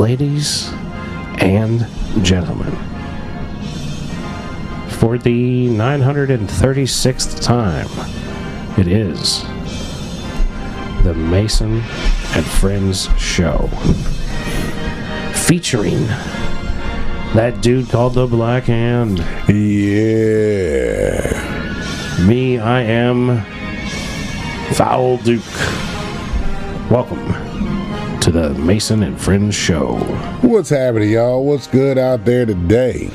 ladies and gentlemen, for the 936th time, it is the Mason and Friends Show, featuring that dude called the Black Hand. Yeah. Me, I am Foul Duke. Welcome to the Mason and Friends Show. What's happening, y'all? What's good out there today?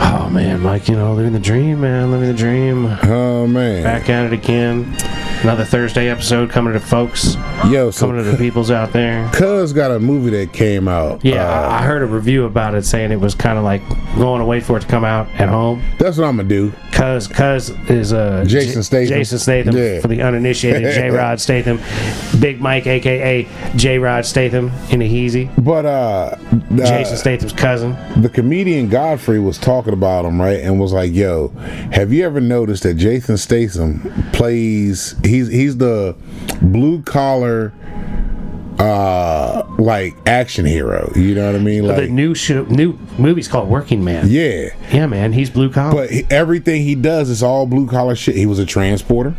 Oh man, Mike, living the dream, man, living the dream. Oh man, back at it again. Another Thursday episode coming to folks. Yo, coming to the peoples out there. Cuz got a movie that came out. Yeah, I heard a review about it saying it was kind of like going to wait for it to come out at home. That's what I'm gonna do. Cuz is Jason Statham. Jason Statham, yeah. For the uninitiated, J-Rod Statham, Big Mike, aka J-Rod Statham in the Heezy. But Jason Statham's cousin. The comedian Godfrey was talking about him, right, and was like, "Yo, have you ever noticed that Jason Statham plays? He's the blue collar." Like action hero, you know what I mean? Like the new movie's called Working Man. Yeah, man, he's blue collar. But everything he does is all blue collar shit. He was a transporter.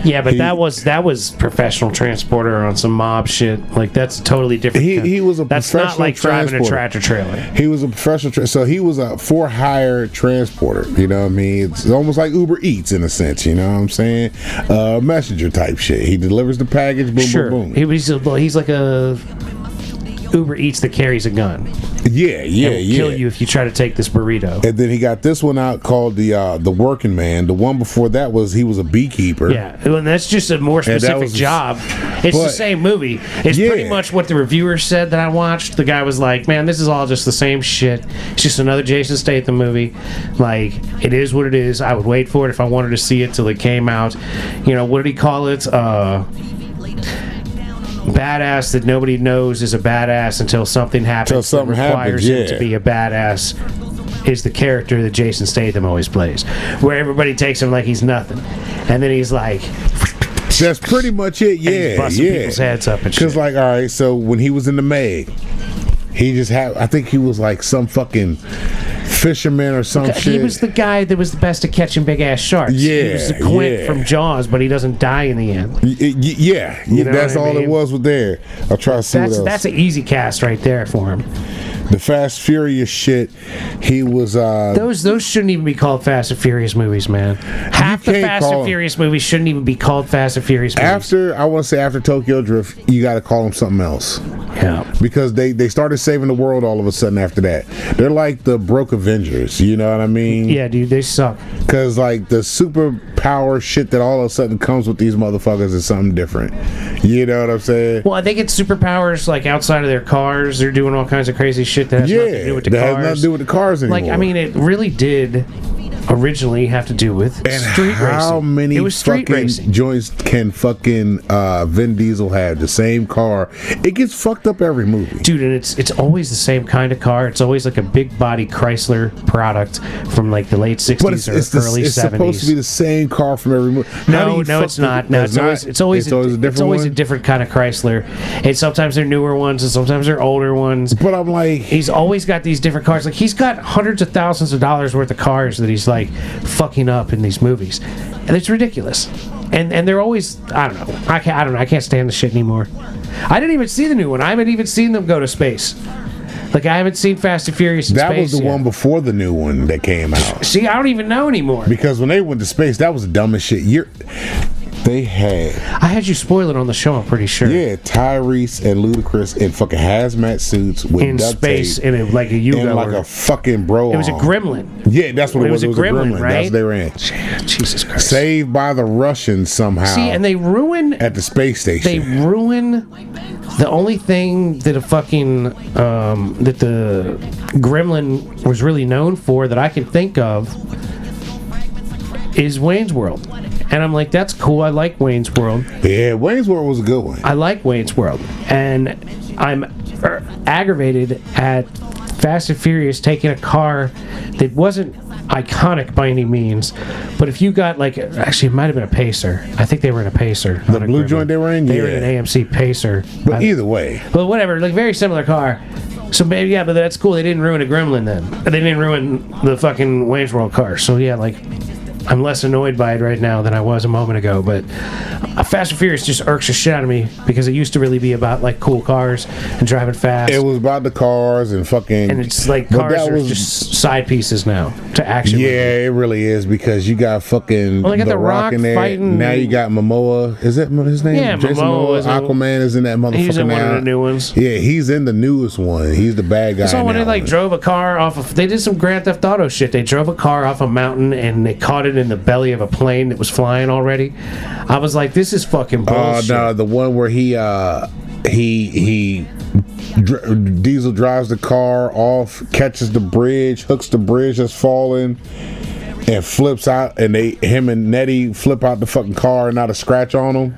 Yeah, but that was professional transporter on some mob shit. Like that's totally different. He was a that's professional not like driving a transporter. tractor trailer. He was a professional. So he was a for hire transporter. You know what I mean? It's almost like Uber Eats in a sense. You know what I'm saying? Messenger type shit. He delivers the package. Boom, sure. boom, boom. He's like a Uber Eats that carries a gun. Yeah. Kill you if you try to take this burrito. And then he got this one out called the Working Man. The one before that he was a beekeeper. Yeah, and that's just a more specific job. It's the same movie. It's pretty much what the reviewer said that I watched. The guy was like, "Man, this is all just the same shit. It's just another Jason Statham movie. Like, it is what it is. I would wait for it if I wanted to see it till it came out. What did he call it? Badass that nobody knows is a badass until something happens that requires him to be a badass is the character that Jason Statham always plays, where everybody takes him like he's nothing, and then he's like, that's pretty much it. Yeah, busting people's heads up and shit. Because all right, so when he was in the Meg, he just had, I think he was like some fucking fisherman or some shit. He was the guy that was the best at catching big ass sharks. Yeah, he was the Quint from Jaws, but he doesn't die in the end. That's all it was with there. I'll try to see what else. That's an easy cast right there for him. The Fast Furious shit, he was those shouldn't even be called Fast and Furious movies, man. Half the Fast and Furious movies shouldn't even be called Fast and Furious movies. After Tokyo Drift, you gotta call them something else. Yeah. Because they started saving the world all of a sudden after that. They're like the broke Avengers, you know what I mean? Yeah, dude, they suck. Because like the superpower shit that all of a sudden comes with these motherfuckers is something different. You know what I'm saying? Well, they get superpowers like outside of their cars. They're doing all kinds of crazy shit that has nothing to do with the cars. That has nothing to do with the cars anymore. Like, I mean, it really did originally have to do with street racing. How many it was street fucking racing. joints can fucking Vin Diesel have? The same car. It gets fucked up every movie. Dude, and it's always the same kind of car. It's always like a big body Chrysler product from like the late 60s or early 70s. It's supposed to be the same car from every movie. No, it's not. No, it's always a different kind of Chrysler. And sometimes they're newer ones and sometimes they're older ones. But I'm like, he's always got these different cars. Like, he's got hundreds of thousands of dollars worth of cars that he's like fucking up in these movies, and it's ridiculous. And they're always, I don't know. I can't stand the shit anymore. I didn't even see the new one. I haven't even seen them go to space. Like, I haven't seen Fast and Furious in space. That was the one before the new one that came out. See, I don't even know anymore. Because when they went to space, that was the dumbest shit. I had you spoil it on the show, I'm pretty sure. Yeah, Tyrese and Ludacris in fucking hazmat suits with in duct space tape, in like a Yugo, like a fucking bro. It was a gremlin. Yeah, that's what it was. It was a gremlin, right? That's what they were in. Jesus Christ! Saved by the Russians somehow. See, and they ruin at the space station. They ruin the only thing that a fucking that the gremlin was really known for that I can think of is Wayne's World. And I'm like, that's cool. I like Wayne's World. Yeah, Wayne's World was a good one. I like Wayne's World. And I'm aggravated at Fast and Furious taking a car that wasn't iconic by any means, but if you got like, actually it might have been a Pacer. I think they were in a Pacer. The blue joint they were in? They were in an AMC Pacer. But either way. But whatever, like very similar car. So maybe, yeah, but that's cool. They didn't ruin a Gremlin then. They didn't ruin the fucking Wayne's World car. So yeah, like, I'm less annoyed by it right now than I was a moment ago. But Fast and Furious just irks the shit out of me because it used to really be about like cool cars and driving fast. It was about the cars and fucking. And it's like cars are just side pieces now to action. Yeah, it really is because you got fucking they got the Rock in there. fighting. Now you got Momoa. Is that his name? Yeah, Jason Momoa is Aquaman is in that motherfucker He's in now. one of the new ones. Yeah, he's in the newest one. He's the bad guy. I saw when in they that like one. drove a car off of. They did some Grand Theft Auto shit. They drove a car off a mountain and they caught it in the belly of a plane that was flying already. I was like, this is fucking bullshit. No, the one where Diesel drives the car off, catches the bridge, hooks the bridge that's falling, and flips out, and him and Nettie flip out the fucking car and not a scratch on them.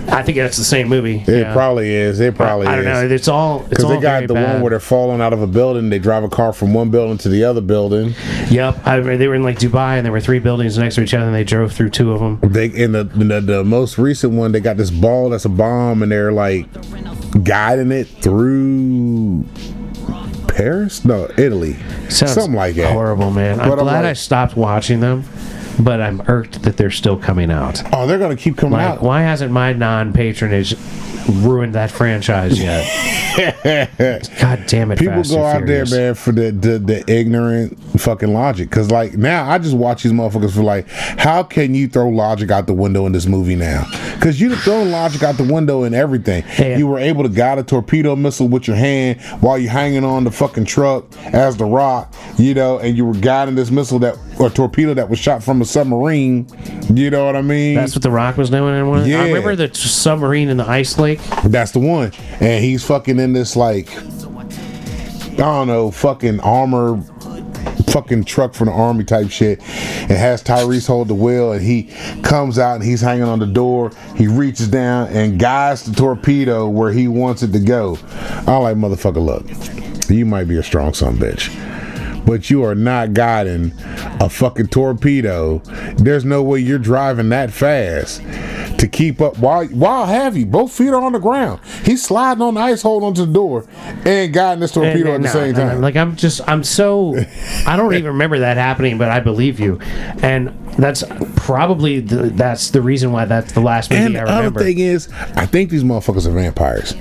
I think that's the same movie. It probably is. It probably is. I don't know. It's all because they got the one where they're falling out of a building. They drive a car from one building to the other building. Yep, they were in like Dubai, and there were 3 buildings next to each other, and they drove through 2 of them. They in the most recent one, they got this ball that's a bomb, and they're like guiding it through Paris? No, Italy. Sounds something like that. Horrible, man. I'm glad I stopped watching them, but I'm irked that they're still coming out. Oh, they're gonna keep coming out. Why hasn't my non-patronage ruined that franchise yet? God damn it! People Fast go and out there, Furious. man, for the ignorant fucking logic. Because like now, I just watch these motherfuckers for like, how can you throw logic out the window in this movie now? Because you throw logic out the window in everything. Yeah. You were able to guide a torpedo missile with your hand while you're hanging on the fucking truck as the Rock, and you were guiding this missile or torpedo that was shot from a submarine. You know what I mean? That's what The Rock was doing in one. Yeah. I remember the submarine in the ice lake. That's the one. And he's fucking in this like, I don't know, fucking armor fucking truck from the army type shit, and has Tyrese hold the wheel, and he comes out and he's hanging on the door. He reaches down and guides the torpedo where he wants it to go. I'm like, motherfucker, look, you might be a strong son bitch, but you are not guiding a fucking torpedo. There's no way you're driving that fast to keep up. While have you? Both feet are on the ground. He's sliding on the ice, holding onto the door, and guiding this torpedo at the same time. Like I'm so I don't even remember that happening, but I believe you, and that's probably that's the reason why that's the last movie And I the remember. other thing is, I think these motherfuckers are vampires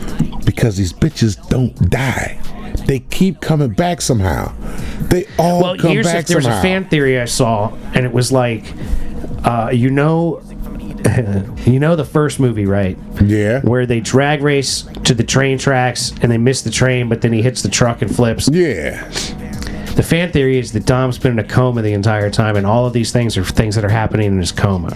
because these bitches don't die. They keep coming back somehow. They all come back there was somehow. a fan theory I saw, and it was like, the first movie, right? Yeah. Where they drag race to the train tracks and they miss the train, but then he hits the truck and flips. Yeah. The fan theory is that Dom's been in a coma the entire time, and all of these things are things that are happening in his coma.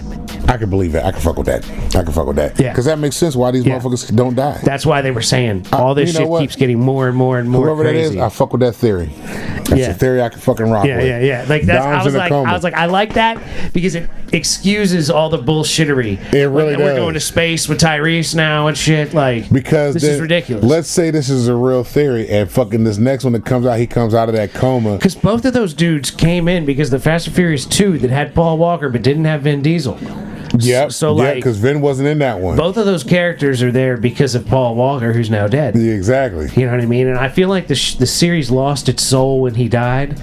I can believe that. I can fuck with that. Yeah. Because that makes sense why these motherfuckers don't die. That's why they were saying all this you know shit what? keeps getting more and more and more Whoever crazy. that is, I fuck with that theory. That's a theory I can fucking rock with. Yeah. Like that's, Dom's in a coma. I was like, I like that because it excuses all the bullshittery. It really and we're does. going to space with Tyrese now and shit. Like, Because this then, is ridiculous. Let's say this is a real theory, and fucking this next one that comes out, he comes out of that coma. Because both of those dudes came in because the Fast and Furious 2 that had Paul Walker but didn't have Vin Diesel. Yep. So yeah, like, because Vin wasn't in that one. both of those characters are there because of Paul Walker, who's now dead. Yeah, exactly. You know what I mean? And I feel like the series lost its soul when he died,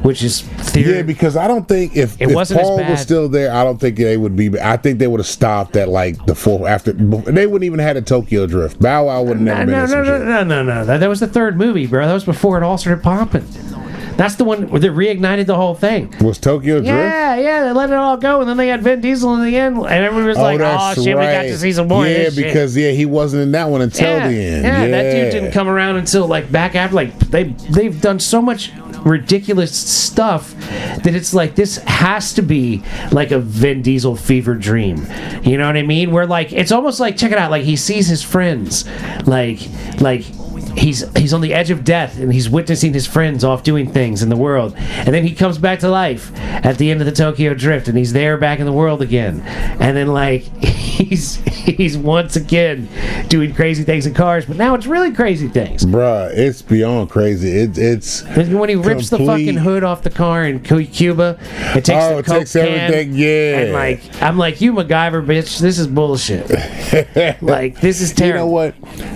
which is theory. Yeah, because I don't think if wasn't as Paul bad. was still there, I don't think they would be. I think they would have stopped at like the fourth after. They wouldn't even had a Tokyo Drift. Bow Wow would have never been in some shit. No. That was the third movie, bro. That was before it all started popping. That's the one where they reignited the whole thing. Was Tokyo Drift? Yeah, they let it all go, and then they had Vin Diesel in the end, and everyone was like, "Oh shit, we got to see some more." Yeah, of this shit." because he wasn't in that one until the end. Yeah, that dude didn't come around until like back after. Like they've done so much ridiculous stuff that it's like this has to be like a Vin Diesel fever dream. You know what I mean? Where like it's almost like, check it out, like he sees his friends like he's on the edge of death, and he's witnessing his friends off doing things in the world, and then he comes back to life at the end of the Tokyo Drift, and he's there back in the world again, and then like he's once again doing crazy things in cars, but now it's really crazy things. Bruh, it's beyond crazy. It's when he rips the fucking hood off the car in Cuba, it takes the Coke takes everything, can, yeah. and like I'm like, you MacGyver bitch, this is bullshit. Like this is terrible. You know what?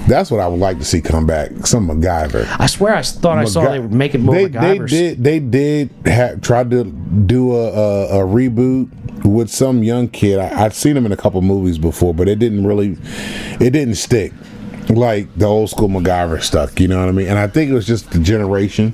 That's what I would like to see come back. Some MacGyver. I swear I thought I saw they were making more MacGyvers. They did try to do a reboot with some young kid. I'd seen him in a couple movies before, but it didn't stick like the old school MacGyver stuck. You know what I mean? And I think it was just the generation.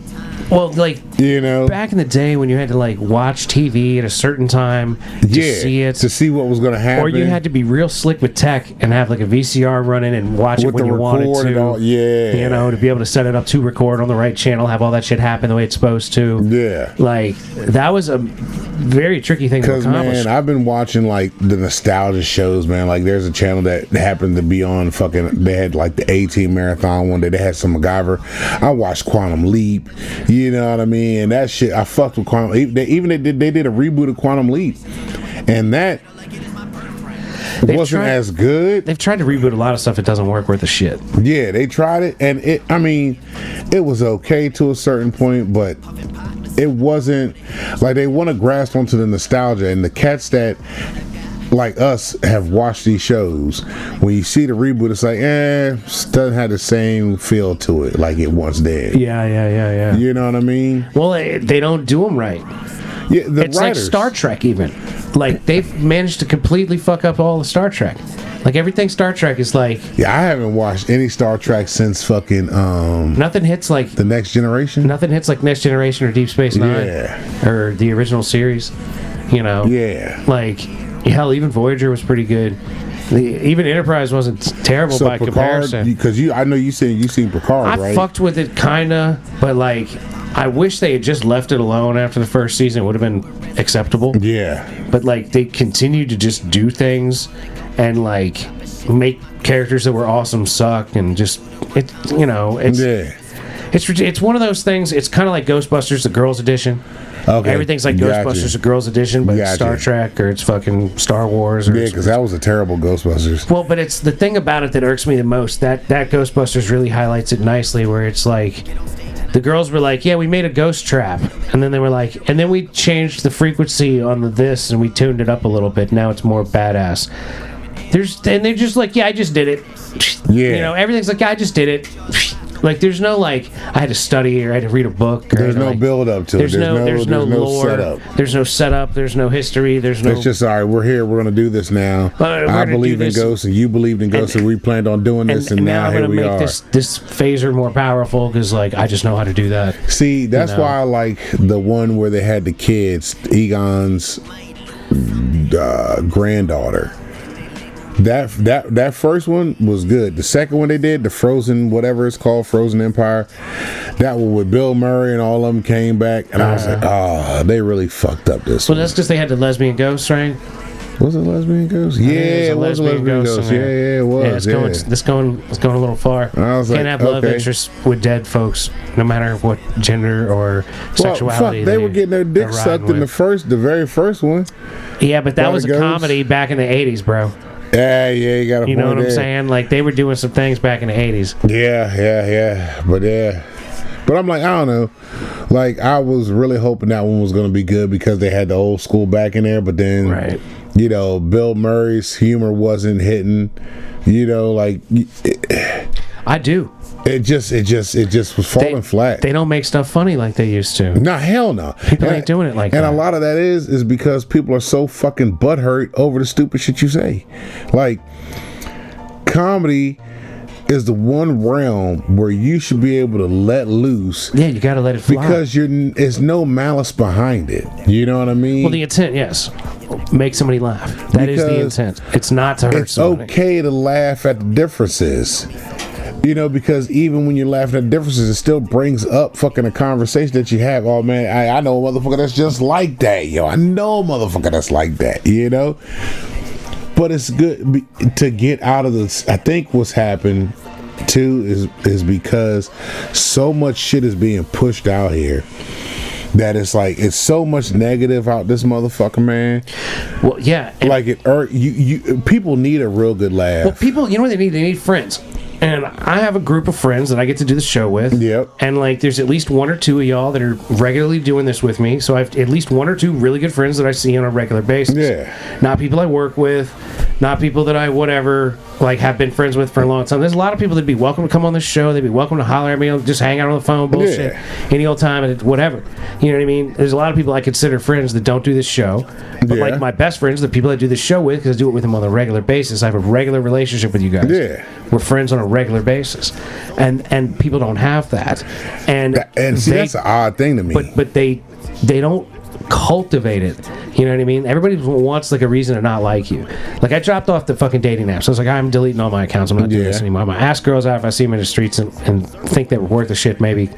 Well, like, you know, back in the day when you had to like watch TV at a certain time to see what was going to happen, or you had to be real slick with tech and have like a VCR running and watch it when you wanted to, you know, to be able to set it up to record on the right channel, have all that shit happen the way it's supposed to. Yeah, like that was a very tricky thing to accomplish. Man, I've been watching like the nostalgia shows, man. Like there's a channel that happened to be on fucking. They had like the A-Team Marathon one day. They had some MacGyver. I watched Quantum Leap. You know what I mean? And that shit, I fucked with Quantum. They did a reboot of Quantum Leap, and that wasn't as good. They've tried to reboot a lot of stuff. It doesn't work worth a shit. Yeah, they tried it, and it was okay to a certain point, but it wasn't like they want to grasp onto the nostalgia, and the cats that like us have watched these shows. When you see the reboot, it's like, doesn't have the same feel to it like it once did. Yeah. You know what I mean? Well, they don't do them right. Yeah, it's writers. Like Star Trek, even. Like they've managed to completely fuck up all the Star Trek. Like everything Star Trek is like. Yeah, I haven't watched any Star Trek since fucking. Nothing hits like The Next Generation. Nothing hits like Next Generation or Deep Space Nine. Yeah. Or the original series. You know. Yeah. Like. Hell, even Voyager was pretty good. Even Enterprise wasn't terrible by Picard, comparison. Because I know you seen Picard, right? I fucked with it kinda, but like I wish they had just left it alone after the first season. It would have been acceptable. Yeah. But like they continued to just do things and like make characters that were awesome suck and just it's it's one of those things. It's kind of like Ghostbusters, the Girls Edition. Okay. Everything's like Ghostbusters, a Girls Edition, but it's Star Trek or it's fucking Star Wars. Yeah, because that was a terrible Ghostbusters. Well, but it's the thing about it that irks me the most. That Ghostbusters really highlights it nicely, where it's like the girls were like, "Yeah, we made a ghost trap," and then they were like, "And then we changed the frequency on this and we tuned it up a little bit. Now it's more badass." And they're just like, "Yeah, I just did it." Yeah, you know, everything's like, "I just did it." Like there's no like I had to study or I had to read a book. Or there's no build up to it. There's no lore. Setup. There's no setup. There's no history. There's no. It's just all right. We're here. We're gonna do this now. I believe in ghosts, and you believed in ghosts, and we planned on doing this, and now here we are. This phaser more powerful because like I just know how to do that. See, that's why I like the one where they had the kids, Egon's granddaughter. That first one was good. The second one they did, the Frozen, whatever it's called, Frozen Empire, that one with Bill Murray and all of them came back, and I was like, they really fucked up this one. Well, that's because they had the lesbian ghosts, right? Was it lesbian ghost? Yeah, it was a lesbian ghost. Yeah, it was. Yeah, it's going a little far. I was Can't have love interests with dead folks, no matter what gender or sexuality. They were getting their dick sucked in the very first one. Yeah, but that was a comedy back in the 80s, bro. Yeah, you got a point. You know what I'm saying? Like they were doing some things back in the 80s. Yeah. But I'm like, I don't know. Like I was really hoping that one was going to be good because they had the old school back in there. But then, you know, Bill Murray's humor wasn't hitting. You know, like I do. It just was falling flat. They don't make stuff funny like they used to. No, hell no. People ain't doing it like that. And a lot of that is because people are so fucking butthurt over the stupid shit you say. Like, comedy is the one realm where you should be able to let loose. Yeah, you gotta let it fly. Because there's no malice behind it. You know what I mean? Well, the intent, yes. Make somebody laugh. That is the intent. It's not to hurt somebody. It's okay to laugh at the differences. You know, because even when you're laughing at differences, it still brings up fucking a conversation that you have. Oh, man, I know a motherfucker that's just like that, yo. I know a motherfucker that's like that, you know? But it's good to get out of this. I think what's happened too is because so much shit is being pushed out here that it's like it's so much negative out this motherfucker, man. Well, yeah. Like you people need a real good laugh. Well, people, you know what they need? They need friends. And I have a group of friends that I get to do the show with. Yep. And like, there's at least one or two of y'all that are regularly doing this with me. So I have at least one or two really good friends that I see on a regular basis. Yeah. Not people I work with, not people that I whatever like have been friends with for a long time. There's a lot of people that'd be welcome to come on this show. They'd be welcome to holler at me, just hang out on the phone, bullshit, any old time, and whatever. You know what I mean? There's a lot of people I consider friends that don't do this show. But like my best friends, the people I do this show with, because I do it with them on a regular basis. I have a regular relationship with you guys. Yeah. We're friends on a regular basis, and people don't have that, and see, that's an odd thing to me. But they don't cultivate it. You know what I mean? Everybody wants like a reason to not like you. Like I dropped off the fucking dating app, so I was like, I'm deleting all my accounts. I'm not doing this anymore. I'm gonna ask girls out if I see them in the streets and think they were worth the shit, maybe.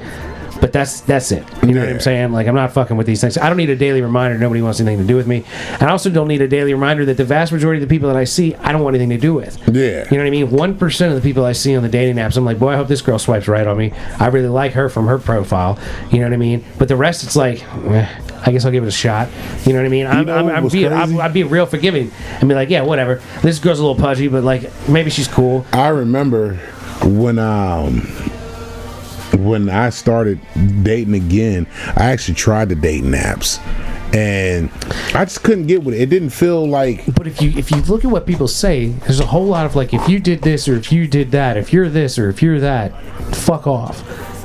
But that's it. You know what I'm saying? Like, I'm not fucking with these things. I don't need a daily reminder. Nobody wants anything to do with me. And I also don't need a daily reminder that the vast majority of the people that I see, I don't want anything to do with. Yeah. You know what I mean? 1% of the people I see on the dating apps, I'm like, boy, I hope this girl swipes right on me. I really like her from her profile. You know what I mean? But the rest, it's like, I guess I'll give it a shot. You know what I mean? I'd be real forgiving and be like, yeah, whatever. This girl's a little pudgy, but like, maybe she's cool. I remember when I started dating again, I actually tried the dating apps, and I just couldn't get with it. It didn't feel like. But if you look at what people say, there's a whole lot of like, if you did this or if you did that, if you're this or if you're that, fuck off.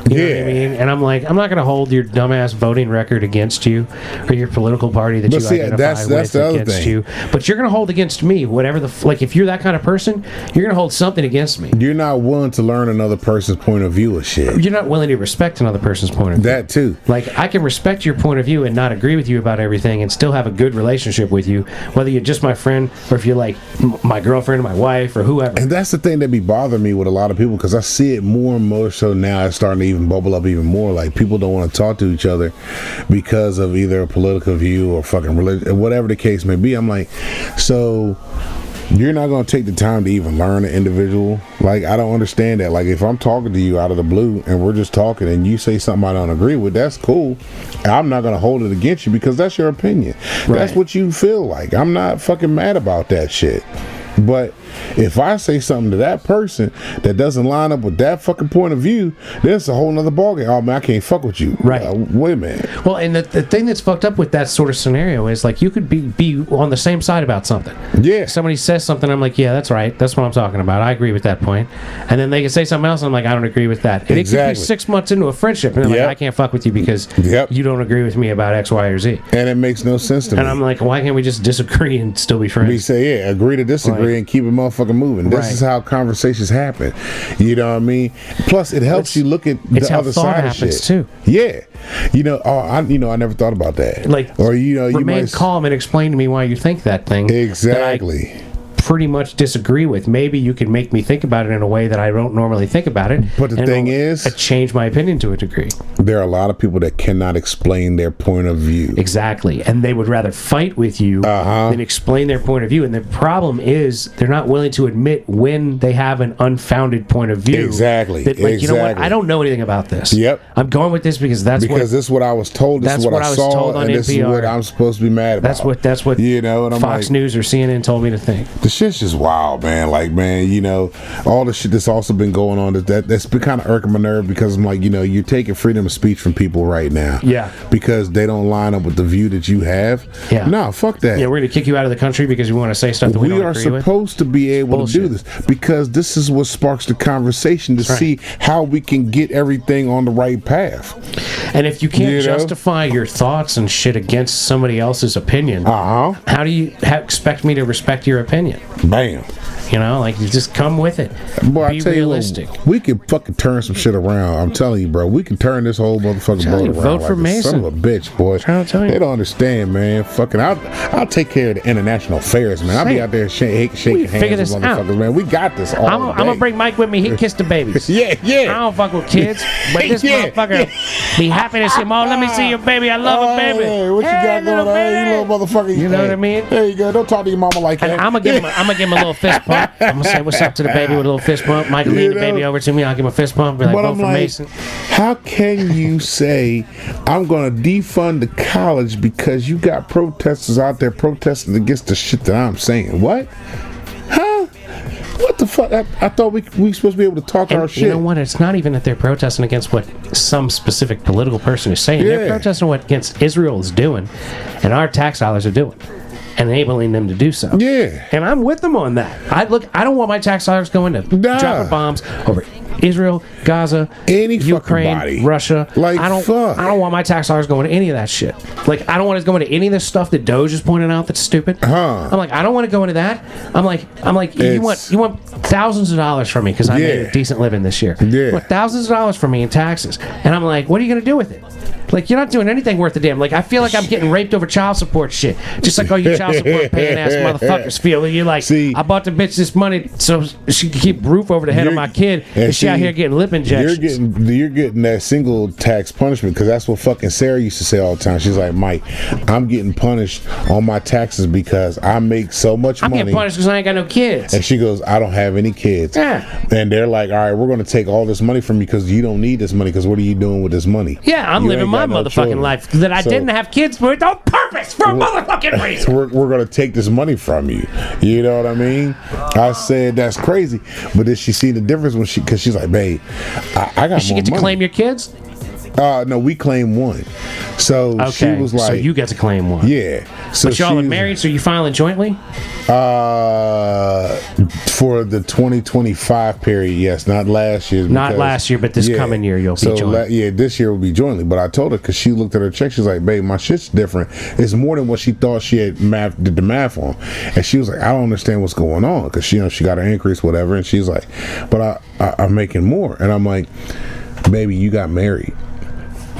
You know what I mean? And I'm like, I'm not going to hold your dumbass voting record against you or your political party that identify with against you. But you're going to hold against me, whatever like, if you're that kind of person, you're going to hold something against me. You're not willing to learn another person's point of view of shit. You're not willing to respect another person's point of view. That too. Like, I can respect your point of view and not agree with you about everything and still have a good relationship with you, whether you're just my friend or if you're like my girlfriend or my wife or whoever. And that's the thing that be bothering me with a lot of people, because I see it more and more so now. It's starting to even bubble up even more. Like, people don't want to talk to each other because of either a political view or fucking religion, whatever the case may be. I'm like, so you're not going to take the time to even learn an individual? Like, I don't understand that. Like, if I'm talking to you out of the blue and we're just talking and you say something I don't agree with, that's cool. I'm not going to hold it against you because that's your opinion. Right. That's what you feel like. I'm not fucking mad about that shit. But if I say something to that person that doesn't line up with that fucking point of view, then it's a whole nother ballgame. Oh man, I can't fuck with you. Right. Wait a minute. Well, and the thing that's fucked up with that sort of scenario is like, you could be on the same side about something. Yeah. Somebody says something, I'm like, yeah, that's right. That's what I'm talking about. I agree with that point. And then they can say something else, and I'm like, I don't agree with that. And exactly. It could be 6 months into a friendship, and they're like, I can't fuck with you because you don't agree with me about X, Y, or Z. And it makes no sense to me. And I'm like, why can't we just disagree and still be friends? We say, agree to disagree and keep it motherfucking moving. This is how conversations happen. You know what I mean? Plus, it helps you look at the other side of shit too. Yeah. I never thought about that. Like, or remain calm and explain to me why you think that thing. Exactly. Pretty much disagree with. Maybe you can make me think about it in a way that I don't normally think about it. But the thing is, change my opinion to a degree. There are a lot of people that cannot explain their point of view. Exactly. And they would rather fight with you than explain their point of view. And the problem is they're not willing to admit when they have an unfounded point of view. Exactly. That, like, you know what? I don't know anything about this. Yep. I'm going with this because this is what I was told. This is what I saw, told on and NPR. This is what I'm supposed to be mad about. That's what and I'm Fox News or CNN told me to think. The shit's just wild, man. Like, man, all the shit that's also been going on that's been kind of irking my nerve, because I'm like, you're taking freedom of speech from people right now. Yeah. Because they don't line up with the view that you have. Yeah. No, fuck that. Yeah, we're gonna kick you out of the country because you want to say stuff that we don't agree with. We are supposed to be able to do this because this is what sparks the conversation to see how we can get everything on the right path. And if you can't justify your thoughts and shit against somebody else's opinion, how do you expect me to respect your opinion? Bam. You just come with it. Boy, be realistic. We can fucking turn some shit around. I'm telling you, bro. We can turn this whole motherfucking boat around. Vote for Mason. Son of a bitch, boy. They don't understand, man. Fucking, I'll take care of the international affairs, man. I'll be out there shaking hands with motherfuckers, man. We got this all I'm gonna bring Mike with me. He kissed the babies. Yeah. I don't fuck with kids, but this motherfucker be happiness here, Mom. Let me see your baby. I love her, baby. Hey, what you got little going on? baby. You little motherfucker. You know what I mean? There you go. Don't talk to your mama like that. And I'm gonna give him a little fist pump. I'm gonna say what's up to the baby with a little fist pump. Michael, lean the baby over to me. I'll give him a fist pump. Be like, But vote I'm for like, Mason. how can you say I'm gonna defund the college because you got protesters out there protesting against the shit that I'm saying? What? Huh? What the fuck? I thought we supposed to be able to talk our shit. You know what? It's not even that they're protesting against what some specific political person is saying. Yeah. They're protesting what against Israel is doing, and our tax dollars are doing, enabling them to do so. Yeah. And I'm with them on that. I don't want my tax dollars going to Nah. dropping bombs over Israel, Gaza, Any fucking Ukraine, body. Russia. Like, fuck. I don't want my tax dollars going to any of that shit. Like, I don't want it going to any of this stuff that Doge is pointing out that's stupid. Huh. I'm like, I don't want to go into that. I'm like, you want thousands of dollars from me because I made Yeah. a decent living this year. Yeah. You want thousands of dollars from me in taxes, and I'm like, what are you going to do with it? Like, you're not doing anything worth a damn. Like, I feel like I'm getting raped over child support shit. Just like all you child support paying ass motherfuckers feel. You're like, See, I bought the bitch this money so she could keep roof over the head of You're- my kid, and and she out see, here getting lip injections. You're getting that single tax punishment because that's what fucking Sarah used to say all the time. She's like, Mike, I'm getting punished on my taxes because I make so much I'm money. getting punished because I ain't got no kids. And she goes, I don't have any kids. Yeah. And they're like, all right, we're going to take all this money from you because you don't need this money because what are you doing with this money? Yeah, I'm You living ain't my got no motherfucking children. life that I So- didn't have kids with on purpose for a motherfucking reason. We're going to take this money from you. You know what I mean? I said, that's crazy. But did she see the difference when because she's like, babe, I got Did she more get to money. claim your kids? No, we claimed one. So she Okay, was like, so you get to claim one. yeah. So But y'all are she's- married, so you filing jointly? For the 2025 period, yes, not last year. Not last year, but this coming year you'll be joint. Yeah, this year will be jointly. But I told her because she looked at her check, she's like, "Babe, my shit's different. It's more than what she thought she had did the math on." And she was like, "I don't understand what's going on," because she got her increase, whatever. And she's like, "But I'm making more." And I'm like, "Baby, you got married.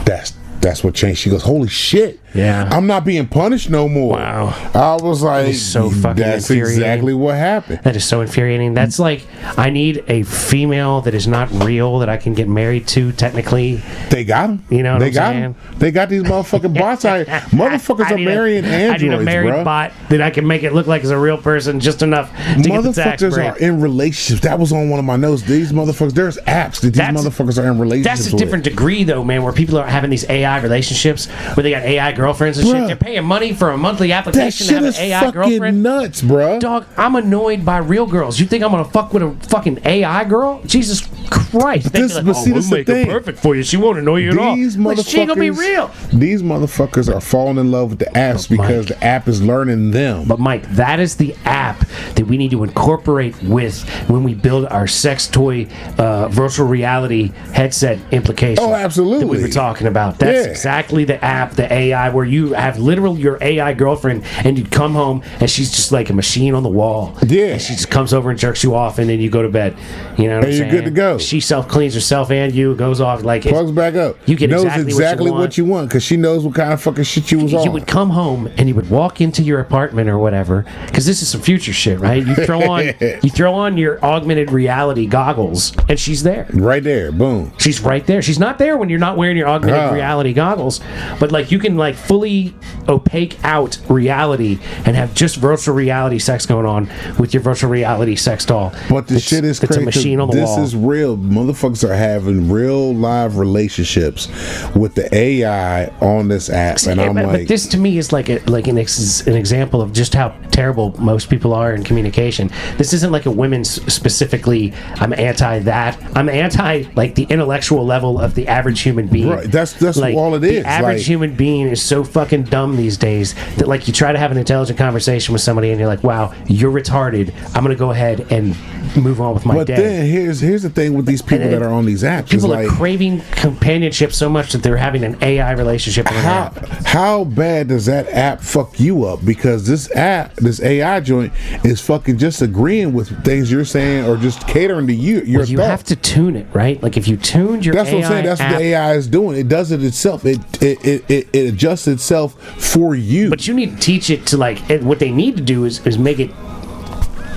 That's what changed." She goes, "Holy shit! Yeah. I'm not being punished no more." Wow. I was like, is so fucking "That's infuriating. exactly what happened." That is so infuriating. That's like, I need a female that is not real that I can get married to, technically. They got him. You know what they I'm got saying? him. They got these motherfucking bots out here. Motherfuckers are marrying androids, I need a married bro. bot that I can make it look like it's a real person just enough to get the tax Motherfuckers break. are in relationships. That was on one of my notes. These motherfuckers, there's apps that these That's- motherfuckers are in relationships That's a with. different degree, though, man, where people are having these AI relationships where they got AI girlfriends and Bruh. shit. They're paying money for a monthly That application to shit have an is AI fucking girlfriend. nuts, bro. Dog, I'm annoyed by real girls. You think I'm gonna fuck with a fucking AI girl? Jesus Christ! They be this- like, but see, we'll this the make her thing. perfect for you. She won't annoy you at all. These Like, she ain't gonna be motherfuckers, real. these motherfuckers are falling in love with the apps because Mike. the app is learning them. But Mike, that is the app that we need to incorporate with when we build our sex toy virtual reality headset implication. Oh, absolutely. That we were talking about. That's Yeah. exactly the app, the AI, where you have literal your AI girlfriend, and you come home and she's just like a machine on the wall. Yeah. And she just comes over and jerks you off, and then you go to bed. You know what I'm And you're saying? good to go. She self cleans herself and you, goes off like Plugs back up. You get knows exactly what you want. because she knows what kind of fucking shit you was you on. would come home and you would walk into your apartment or whatever, because this is some future shit, right? You throw on your augmented reality goggles, and she's there. Right there, boom. She's right there. She's not there when you're not wearing your augmented Ah. reality goggles, but like you can like fully opaque out reality and have just virtual reality sex going on with your virtual reality sex doll. But the It's- shit is it's crazy. a machine on the this wall. is real. Motherfuckers are having real live relationships with the AI on this app, and Yeah, I'm but like, this to me is like an example of just how terrible most people are in communication. This isn't like a women's specifically. I'm anti that. I'm anti like the intellectual level of the average human being. Right, that's like, all it is. The average Like- human being is so fucking dumb these days that like you try to have an intelligent conversation with somebody and you're like, wow, you're retarded. I'm gonna go ahead and move on with my but day. then here's the thing with these people And that are on these apps. Is People like, are craving companionship so much that they're having an AI relationship with an app. how bad does that app fuck you up? Because this app, this AI joint, is fucking just agreeing with things you're saying or just catering to your You thoughts. have to tune it, right? Like if you tuned your That's AI what I'm saying. That's app, what the AI is doing. It does it itself. It adjusts itself for you. but you need to teach it to like. What they need to do is make it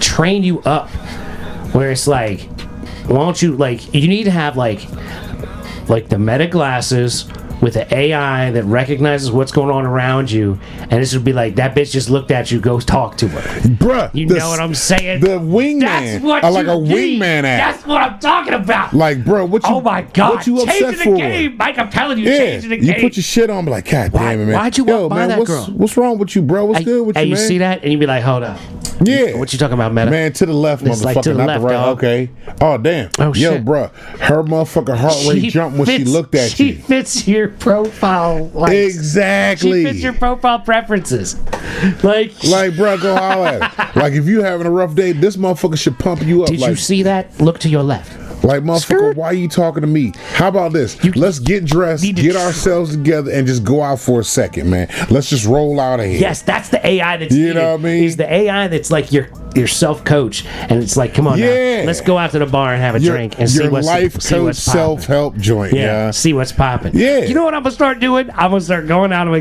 train you up, where it's like, why don't you like? You need to have like the Meta glasses with an AI that recognizes what's going on around you, and this would be like, that bitch just looked at you, go talk to her. Bruh, You know what I'm saying? The wingman, That's what like you a need. wingman app. That's what I'm talking about. Like, bro, what you? Oh my God! what you upset Changing for? the game, Mike. I'm telling you, Yeah, changing the you game. put your shit on, be like, God damn it, man. Why'd you walk by that what's, girl? What's wrong with you, bro? What's good with Hey, you, you man? see that, and you be like, hold up. Yeah. What you talking about, Meta? Man, to the left, It's motherfucker, like to the not left, the right. dog. Okay. Oh, damn. Oh, Yo, shit. bruh, her motherfucking heart rate jumped when she looked at She you. fits your profile. Like, Exactly. She fits your profile preferences. Like, Like, bruh, go holler at her. Like, if you having a rough day, this motherfucker should pump you up. did like, you see that? Look to your left. Like, motherfucker, Skirt. why are you talking to me? How about this? Let's get dressed, need to get ourselves together, and just go out for a second, man. Let's just roll out of here. Yes, that's the AI that's You needed. know what I mean? He's the AI that's like your self-coach, and it's like, come on, Yeah. now, let's go out to the bar and have a Your, drink and see your what's life see coach what's popping. self-help joint, yeah. See what's popping. Yeah. You know what I'm gonna start doing? I'm gonna start going out of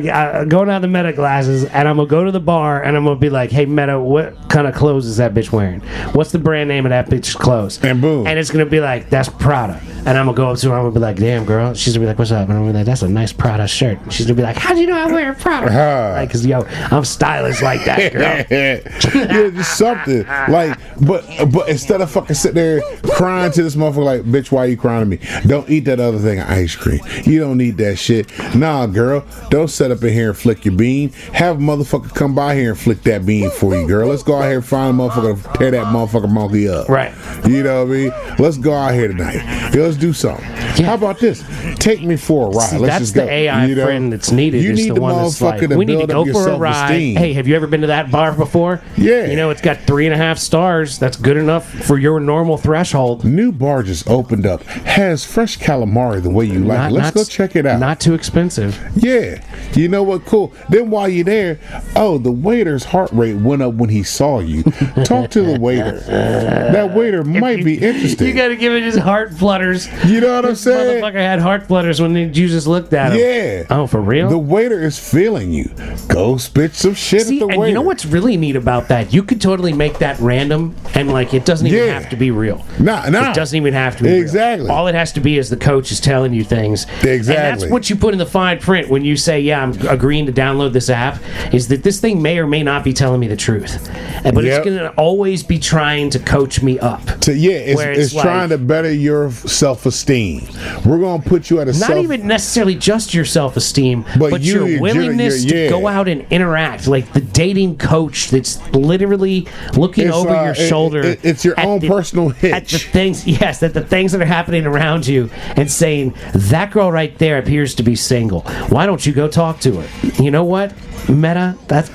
the Meta glasses, and I'm gonna go to the bar, and I'm gonna be like, "Hey, Meta, what kind of clothes is that bitch wearing? What's the brand name of that bitch's clothes?" And boom. And it's gonna be like, "That's Prada." And I'm gonna go up to her. I'm gonna be like, "Damn, girl." She's gonna be like, "What's up?" And I'm gonna be like, "That's a nice Prada shirt." And she's gonna be like, "How'd you know I wear Prada?" Like, cause yo, I'm stylish like that, girl. Yeah, just something like, but instead of fucking sitting there crying to this motherfucker like, bitch, why you crying to me? Don't eat that other thing, ice cream. You don't need that shit. Nah, girl, don't sit up in here and flick your bean. Have a motherfucker come by here and flick that bean for you, girl. Let's go out here and find a motherfucker to tear that motherfucker monkey up. Right. You know what I mean? Let's go out here tonight. Yeah, let's do something. How about this? Take me for a ride. See, Let's that's just the go. AI You know? friend that's needed. You is need the the one that's like, motherfucker to we need to build go up for your a ride. self-esteem. Hey, have you ever been to that bar before? Yeah. You know, it's got 3.5 stars. That's good enough for your normal threshold. New bar just opened up. Has fresh calamari the way you like it. Let's go check it out. Not too expensive. Yeah. You know what? Cool. Then while you're there, oh, the waiter's heart rate went up when he saw you. Talk to the waiter. That waiter might be interested. You got to give it his heart flutters. You know what I'm This saying? motherfucker had heart flutters when you just looked at him. Yeah. Oh, for real? The waiter is feeling you. Go spit some shit See, at the and waiter. you know what's really neat about that? You could totally make that random, and like it doesn't even Yeah. have to be real. Nah. It doesn't even have to be real. Exactly. All it has to be is the coach is telling you things. And that's Exactly. what you put in the fine print when you say, "Yeah, I'm agreeing to download this app." Is that this thing may or may not be telling me the truth, but Yep. it's going to always be trying to coach me up. It's, Where it's it's trying to better your self-esteem. We're gonna put you at a Not even necessarily just your self-esteem, But but you- your your- willingness your- yeah. to go out and interact, like the dating coach that's literally looking It's, over your shoulder. it's your at own personal At the hitch. things, yes, at the things that are happening around you, and saying that girl right there appears to be single. Why don't you go talk to her? You know what, Meta? That's.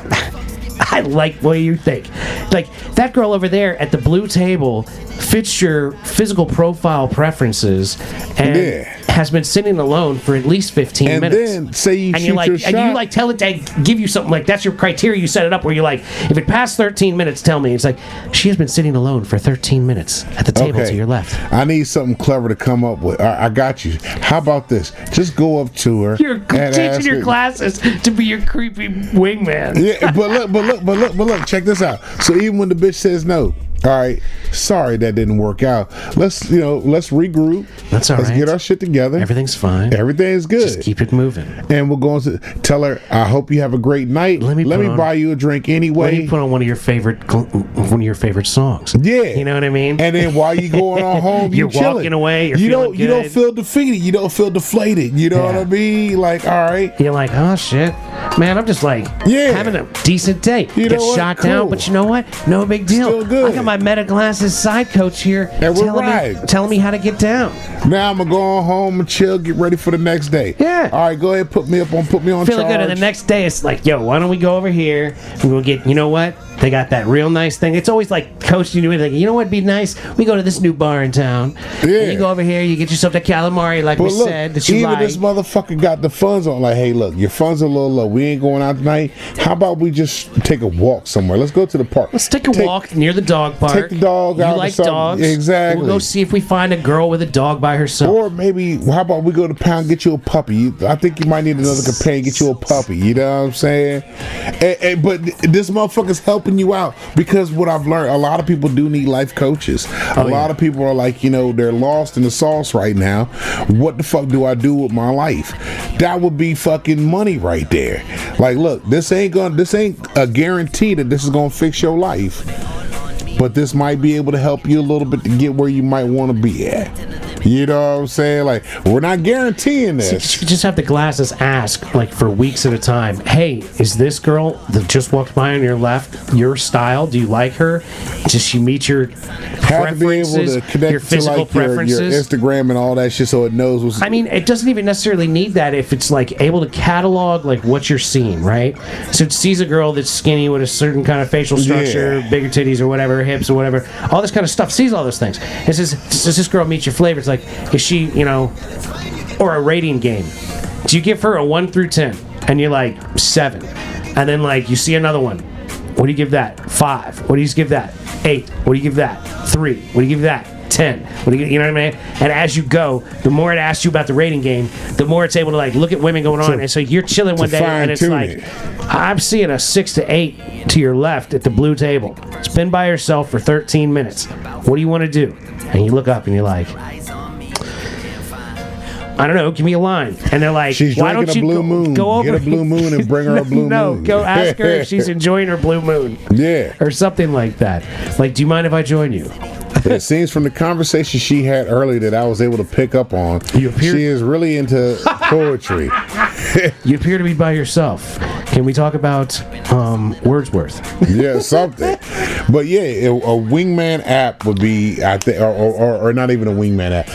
I like the way you think. Like, that girl over there at the blue table fits your physical profile preferences and Yeah. has been sitting alone for at least 15 And minutes. then say you and shoot you like, your and you shot. like tell it to give you something like that's your criteria. You set it up where you're like, if it passed 13 minutes, tell me. It's like she has been sitting alone for 13 minutes at the table to your left. I need something clever to come up with. I got you. How about this? Just go up to her. You're and teaching ask your her- classes to be your creepy wingman. Yeah, but look, check this out. So even when the bitch says no, all right, sorry that didn't work out. Let's regroup. That's all Let's right. get our shit together. Everything's fine. Everything's good. Just keep it moving. And we're going to tell her, I hope you have a great night. Let me put on- buy you a drink Let anyway. me put on one of your favorite songs. Yeah, You know what I mean? And then while you going on home, You're chilling. walking away, you're you feeling don't you don't good. feel defeated. You don't feel deflated. You know what Yeah. I mean? Like, all right, You're like, oh shit, man, I'm just like having a decent day. You Get know what? shot down, Cool. but you know what? No big deal. Still good. I got my Meta Glasses side coach here And we're riding. telling me how to get down. now I'm gonna go on home and chill, get ready for the next day. Yeah. All right, go ahead, put me on Feeling charge. good, and the next day it's like, yo, why don't we go over here? We're gonna get, you know what? They got that real nice thing. It's always like coaching you in, like, you know what'd be nice? We go to this new bar in town. Yeah. And you go over here, you get yourself that calamari, like But we look, said, that you even like. this motherfucker got the funds on. Like, hey, look, your funds are a little low. We ain't going out tonight. How about we just take a walk somewhere? Let's go to the park. Let's take a walk near the dog park. Take the dog you out or like something. dogs. Exactly. We'll go see if we find a girl with a dog by herself. Or maybe, how about we go to pound, get you a puppy? I think you might need another companion, get you a puppy. You know what I'm saying? But this motherfucker's helping helping you out. Because what I've learned, a lot of people do need life coaches. A lot of people are like, they're lost in the sauce right now. What the fuck do I do with my life? That would be fucking money right there. Like, look, this ain't a guarantee that this is gonna fix your life, but this might be able to help you a little bit to get where you might want to be at. You know what I'm saying? Like, we're not guaranteeing this. You just have the glasses ask, like, for weeks at a time, hey, is this girl that just walked by on your left your style? Do you like her? Does she meet your Have to be able preferences, to connect your to physical like your preferences? Instagram and all that shit, so it knows what's. I mean, it doesn't even necessarily need that if it's like able to catalog like what you're seeing, right? So it sees a girl that's skinny with a certain kind of facial structure, bigger titties or whatever, hips or whatever, all this kind of stuff. Sees all those things. It says, does this girl meet your flavor? It's like, is she, or a rating game? Do you give her a 1 through 10 and you're like 7, and then like you see another one? What do you give that? 5. What do you give that? 8. What do you give that? 3. What do you give that? 10. What do you know what I mean? And as you go, the more it asks you about the rating game, the more it's able to like look at women going on. And so you're chilling one day and it's like, I'm seeing a 6 to 8 to your left at the blue table. Spin by yourself for 13 minutes. What do you want to do? And you look up and you're like, I don't know, give me a line. And they're like, she's why don't drinking you a blue moon. go over Get a blue moon and bring her a blue moon. No, go ask her if she's enjoying her blue moon. Yeah. Or something like that. Like, do you mind if I join you? It seems from the conversation she had earlier that I was able to pick up on, You appear- she is really into poetry. You appear to be by yourself. Can we talk about Wordsworth? Yeah, something. But yeah, a wingman app would be, I think, or not even a wingman app.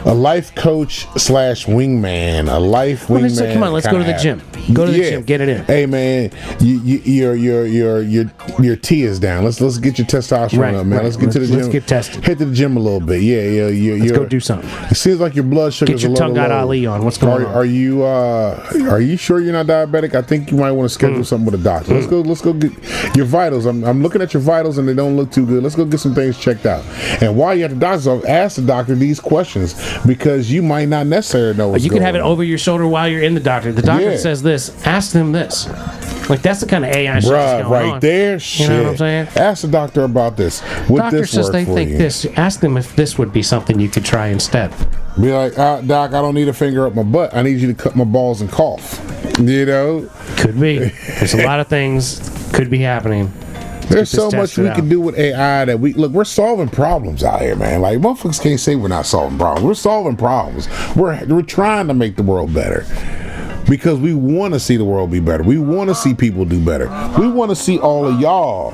A life coach / wingman, a life Well, wingman. it's like, come on, let's go to the gym. Go to the gym, get it in. Hey man, your T is down. Let's get your testosterone up, man. Let's get to the gym. Let's get tested. Hit to the gym a little bit. Yeah. Let's go do something. It seems like your blood sugar's Get your a little Tungat low. Ali on. What's going on? Are you sure you're not diabetic? I think you might want to schedule something with a doctor. Let's go get your vitals. I'm looking at your vitals and they don't look too good. Let's go get some things checked out. And while you're at the doctor's office, ask the doctor these questions because you might not necessarily know what's You going can have it on. over your shoulder while you're in the doctor. The doctor Yeah. says this. Ask them this. Like, that's the kind of AI shit that's Bruh, going right on. there, shit. You know what I'm saying? Ask the doctor about this. Would Doctor this says work they for think you? this. Ask them if this would be something you could try instead. Be like, Doc, I don't need a finger up my butt. I need you to cut my balls and cough. You know? Could be. There's a lot of things could be happening. There's so Just much test it we out. can do with AI that we're solving problems out here, man. Like, motherfuckers can't say we're not solving problems. We're solving problems. We're trying to make the world better. Because we want to see the world be better. We want to see people do better. We want to see all of y'all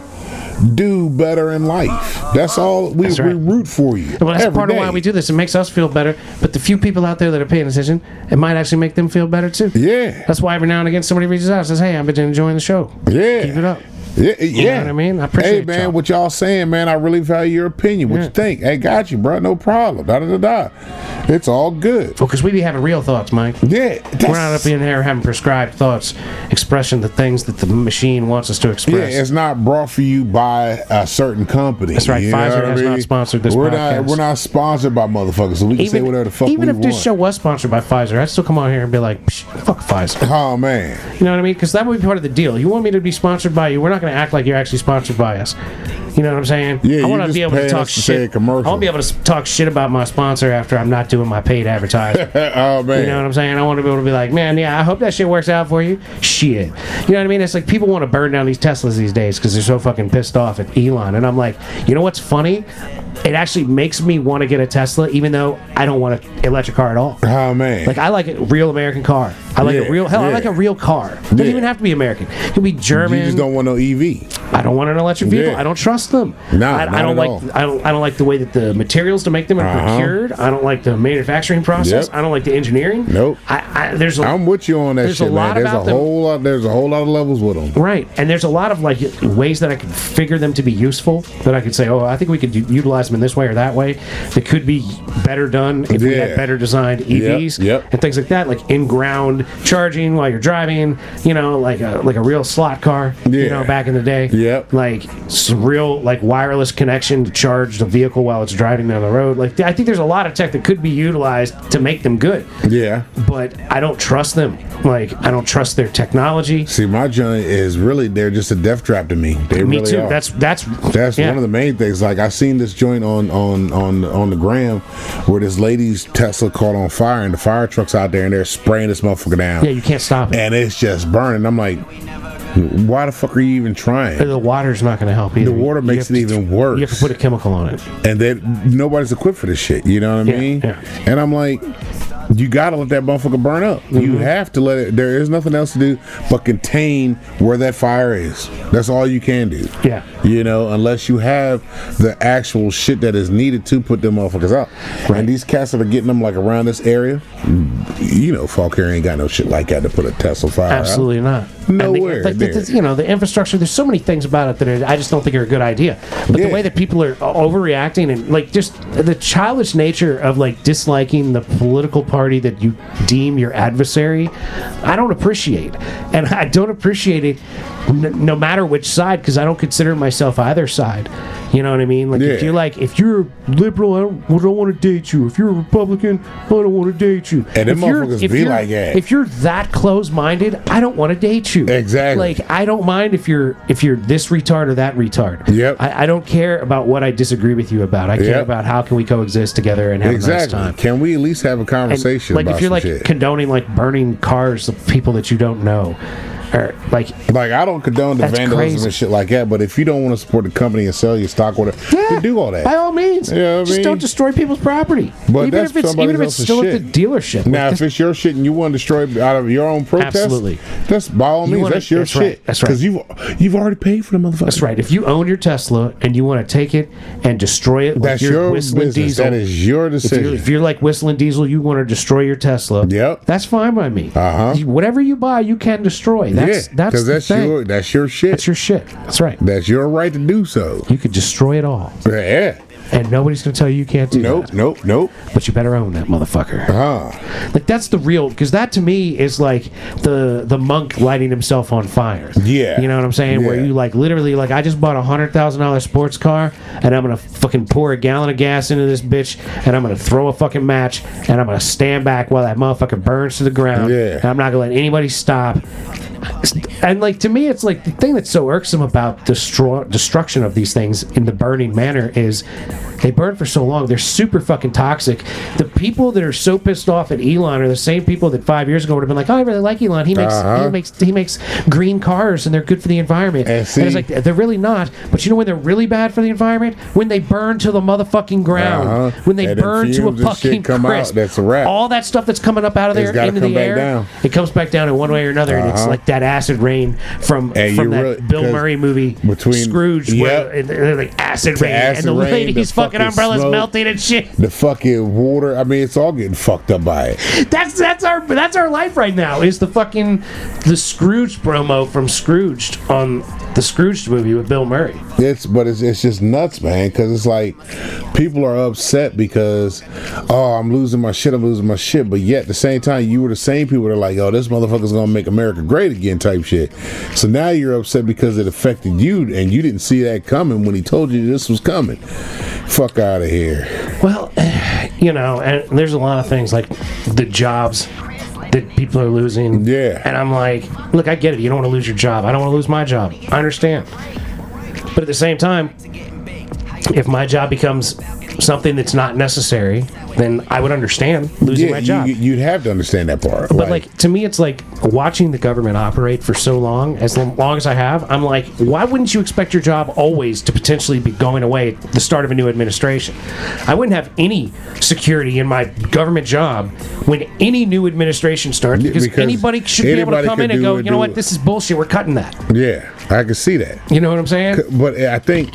do better in life. That's all. We root for you. Well, that's every part of day. why we do this. It makes us feel better. But the few people out there that are paying attention, it might actually make them feel better too. Yeah. That's why every now and again somebody reaches out and says, hey, I've been enjoying the show. Yeah. Keep it up. Yeah, You know what I mean? I appreciate Hey, man, y'all. what y'all saying, man? I really value your opinion. What Yeah. you think? Hey, got you, bro. No problem. Da. It's all good. Well, because we be having real thoughts, Mike. Yeah. We're not up in here having prescribed thoughts, expression the things that the machine wants us to Yeah, express. it's not brought for you by a certain company. That's right. You know Pfizer what I has mean? not sponsored this we're podcast. We're not sponsored by motherfuckers, so we can say whatever the fuck even we if want. this show was sponsored by Pfizer, I'd still come on here and be like, Psh, fuck Pfizer. Oh man. You know what I mean? Because that would be part of the deal. You want me to be sponsored by you, we're not going to act like you're actually sponsored by us. You know what I'm saying? Yeah, I you want to just be able to paying talk us to say a shit. I commercial. want to be able to talk shit about my sponsor after I'm not doing my paid advertising. Oh man. You know what I'm saying? I want to be able to be like, man, yeah, I hope that shit works out for you. Shit. You know what I mean? It's like people want to burn down these Teslas these days because they're so fucking pissed off at Elon. And I'm like, you know what's funny? It actually makes me want to get a Tesla, even though I don't want an electric car at all. Oh man. Like, I like a real American car. I like a real, hell, I like a real car. It doesn't Yeah. even have to be American. It can be German. you just don't want no EV. I don't want an electric vehicle. Yeah. I don't trust them. Nah, I not don't at like. all. I don't like the way that the materials to make them are procured. I don't like the manufacturing process. Yep. I don't like the engineering. Nope. There's a I'm with you on that There's shit, a lot man. There's a about them. whole lot. There's a whole lot of levels with them. right, and there's a lot of like ways that I could figure them to be useful. That I could say, oh, I think we could utilize them in this way or that way. That could be better done if we Yeah. had better designed EVs Yep. and things like that, like in ground charging while you're driving, you know, like a real slot car, you Yeah. know, back in the day. Yep. Like some real like wireless connection to charge the vehicle while it's driving down the road. Like I think there's a lot of tech that could be utilized to make them good, Yeah. but I don't trust them. Like I don't trust their technology. See, my joint is really, they're just a death trap to me. They Me really too. are. That's yeah. one of the main things. Like I seen this joint on the gram where this lady's Tesla caught on fire and the fire truck's out there and they're spraying this motherfucker down. Yeah, you can't stop it. And it's just burning. I'm like, why the fuck are you even trying? The water's not going to help either. The water You makes have it to- even worse. You have to put a chemical on it. And then nobody's equipped for this shit. You know what I Yeah, mean? yeah. And I'm like, you gotta let that motherfucker burn up. You have to let it. There is nothing else to do but contain where that fire is. That's all you can do. Yeah. You know, unless you have the actual shit that is needed to put them motherfuckers out. Right. And these cats that are getting them like around this area, you know, Falkirk ain't got no shit like that to put a Tesla fire out. Absolutely not. Nowhere And like, near. you know, the infrastructure. There's so many things about it that I just don't think are a good idea. But Yeah. the way that people are overreacting and like just the childish nature of like disliking the political party that you deem your adversary, I don't appreciate. And I don't appreciate it no matter which side, because I don't consider myself either side. You know what I mean? Like Yeah. if you're liberal, I don't want to date you. If you're a Republican, I don't want to date you. And them If you're- motherfuckers if be you're- like that. If you're that close-minded, I don't want to date you. Exactly. Like I don't mind if you're this retard or that retard. Yep. I don't care about what I disagree with you about. I care Yep. about how can we coexist together and have Exactly. a nice time. Can we at least have a And, conversation like about if you're some like shit? condoning like burning cars of people that you don't know, or like Like I don't condone the That's vandalism crazy. and shit like that, but if you don't want to support the company and sell your stock, whatever, you do all that. by all means, You know what I just mean? don't destroy people's property. But even that's if it's somebody even if it's else's still shit. at the dealership. Now, Like, if it's your shit and you want to destroy it out of your own protest, Absolutely. that's by all You means, wanna- that's your that's shit. right, that's right. Because you've already paid for the motherfucker. that's right. If you own your Tesla and you want to take it and destroy it, like That's you're your Whistling business. Diesel, That is your if decision. you're like Whistling Diesel, you want to destroy your Tesla. Yep. That's fine by me. Uh-huh. Whatever you buy, you can destroy. That's yeah, that's because the that's thing. your shit. That's your shit. That's right. That's your right to do so. You could destroy it all, Yeah. and nobody's gonna tell you you can't do Nope. that. Nope. But you better own that motherfucker. Like that's the real, because that to me is like the monk lighting himself on fire. Yeah. You know what I'm saying? Where Yeah. you like literally like I just bought a $100,000 sports car and I'm gonna fucking pour a gallon of gas into this bitch and I'm gonna throw a fucking match and I'm gonna stand back while that motherfucker burns to the ground. Yeah. And I'm not gonna let anybody stop. And like to me, it's like the thing that's so irksome about destruction of these things in the burning manner is they burn for so long. They're super fucking toxic. The people that are so pissed off at Elon are the same people that 5 years ago would have been like, "Oh, I really like Elon. He makes green cars and they're good for the environment." And see- it's like they're really not. But you know when they're really bad for the environment? When they burn to the motherfucking ground. When they And them burn to a fumes and shit fucking come out, crisp. that's a wrap. All that stuff that's coming up out of It's there gotta into come the back air, down. it comes back down in one way or another, and it's like that acid rain from And that you really- Bill 'cause Murray movie between- Scrooge, Yep. where like acid rain, acid and the rain, lady's the fucking fucking umbrellas smoke. melting and shit. The fucking water. I mean, it's all getting fucked up by it. That's our life right now. Is the Scrooge promo from Scrooged on the Scrooged movie with Bill Murray. It's just nuts, man. Because it's like people are upset because I'm losing my shit. But yet at the same time, you were the same people that are like, oh, this motherfucker's gonna make America great again, type shit. So now you're upset because it affected you, and you didn't see that coming when he told you this was coming. Fuck out of here. Well, you know, and there's a lot of things like the jobs that people are losing. Yeah. And I'm like, look, I get it. You don't want to lose your job. I don't want to lose my job. I understand. But at the same time, if my job becomes something that's not necessary, then I would understand losing my job. You'd have to understand that part. But like to me, it's like watching the government operate for so long. As long as I have, I'm like, why wouldn't you expect your job always to potentially be going away at the start of a new administration? I wouldn't have any security in my government job when any new administration starts, because Because anybody should be able to anybody come could in and do go, it, you know do what, it. this is bullshit. We're cutting that. yeah. I can see that. You know what I'm saying? But I think